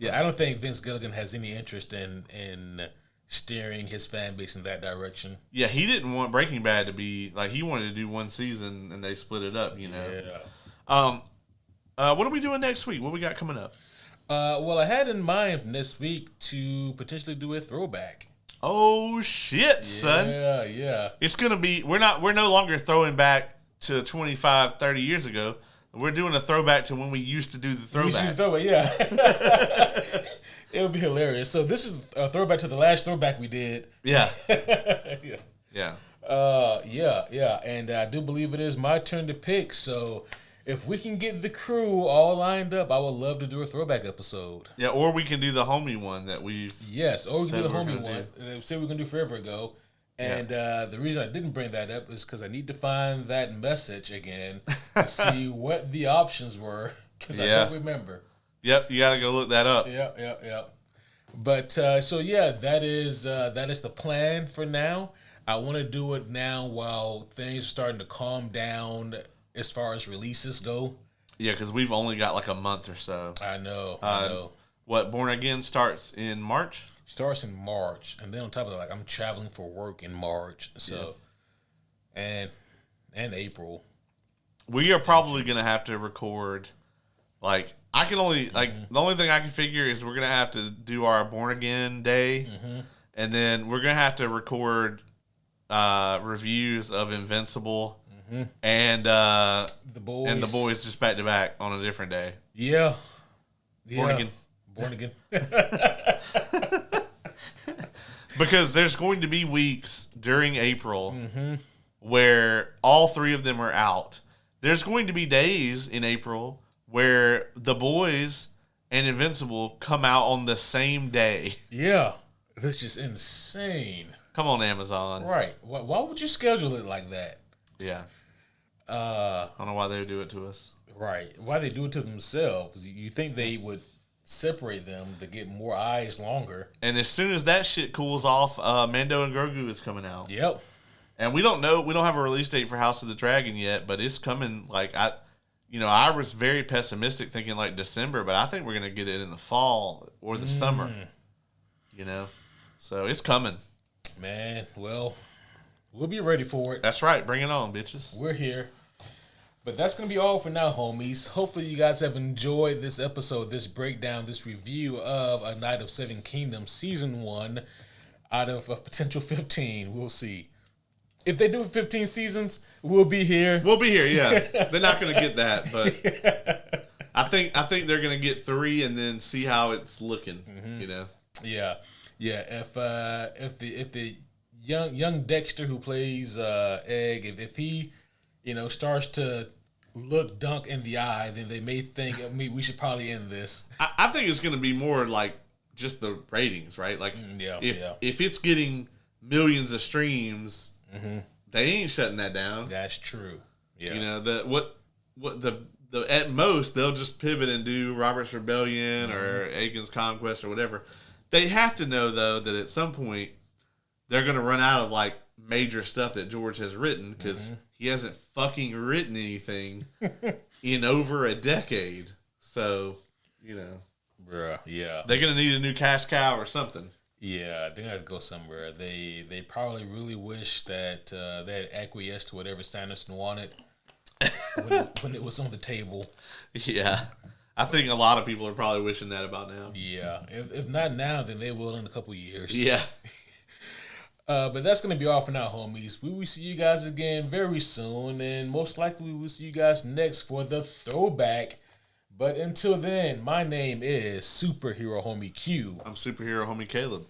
I don't think Vince Gilligan has any interest in steering his fan base in that direction. Yeah, he didn't want Breaking Bad to be like he wanted to do one season, and they split it up. You know. Yeah. What are we doing next week? What we got coming up? Well, I had in mind this week to potentially do a throwback. Oh shit, son. Yeah. It's gonna be we're no longer throwing back to 25, 30 years ago. We're doing a throwback to when we used to do the throwback. Yeah. It would be hilarious. So this is a throwback to the last throwback we did. Yeah. Yeah. And I do believe it is my turn to pick. So if we can get the crew all lined up, I would love to do a throwback episode. Yeah, or we can do the homie one that we've... Yes, or we can do the homie one. We said we were going to do forever ago. And the reason I didn't bring that up is because I need to find that message again to see what the options were, because I don't remember. Yep, you got to go look that up. Yep. But, that is the plan for now. I want to do it now while things are starting to calm down as far as releases go. Yeah, because we've only got like a month or so. I know. What, Born Again starts in March? Starts in March, and then on top of that, like I'm traveling for work in March, so and April. We are probably gonna have to record. Like I can only the only thing I can figure is we're gonna have to do our Born Again day, and then we're gonna have to record reviews of Invincible and the boys just back to back on a different day. Yeah. Born Again. Because there's going to be weeks during April where all three of them are out. There's going to be days in April where The Boys and Invincible come out on the same day. Yeah. That's just insane. Come on, Amazon. Right. Why would you schedule it like that? Yeah. I don't know why they would do it to us. Right. Why they do it to themselves. You think they would separate them to get more eyes longer. And as soon as that shit cools off, Mando and Grogu is coming out. Yep. And we don't have a release date for House of the Dragon yet, but it's coming. Like I was very pessimistic thinking like December, but I think we're gonna get it in the fall or the summer. So it's coming. Man, well, we'll be ready for it. That's right. Bring it on, bitches. We're here. But that's going to be all for now, homies. Hopefully you guys have enjoyed this episode, this breakdown, this review of A Night of Seven Kingdoms, Season 1, out of a potential 15. We'll see. If they do 15 seasons, we'll be here. We'll be here, yeah. They're not going to get that, but I think they're going to get 3 and then see how it's looking, Yeah. If the young Dexter who plays Egg, if he, starts to look Dunk in the eye, then they may think we should probably end this. I think it's going to be more like just the ratings, right? Like if it's getting millions of streams, they ain't shutting that down. That's true. Yeah. The at most they'll just pivot and do Robert's Rebellion or Aegon's Conquest or whatever. They have to know though that at some point they're going to run out of like major stuff that George has written because he hasn't fucking written anything in over a decade. So, yeah. They're going to need a new cash cow or something. Yeah, they gotta go somewhere. They probably really wish that they had acquiesced to whatever Sanderson wanted when it was on the table. Yeah. I think a lot of people are probably wishing that about now. Yeah, if not now, then they will in a couple years. Yeah. But that's going to be all for now, homies. We will see you guys again very soon, and most likely we will see you guys next for the throwback. But until then, my name is Superhero Homie Q. I'm Superhero Homie Caleb.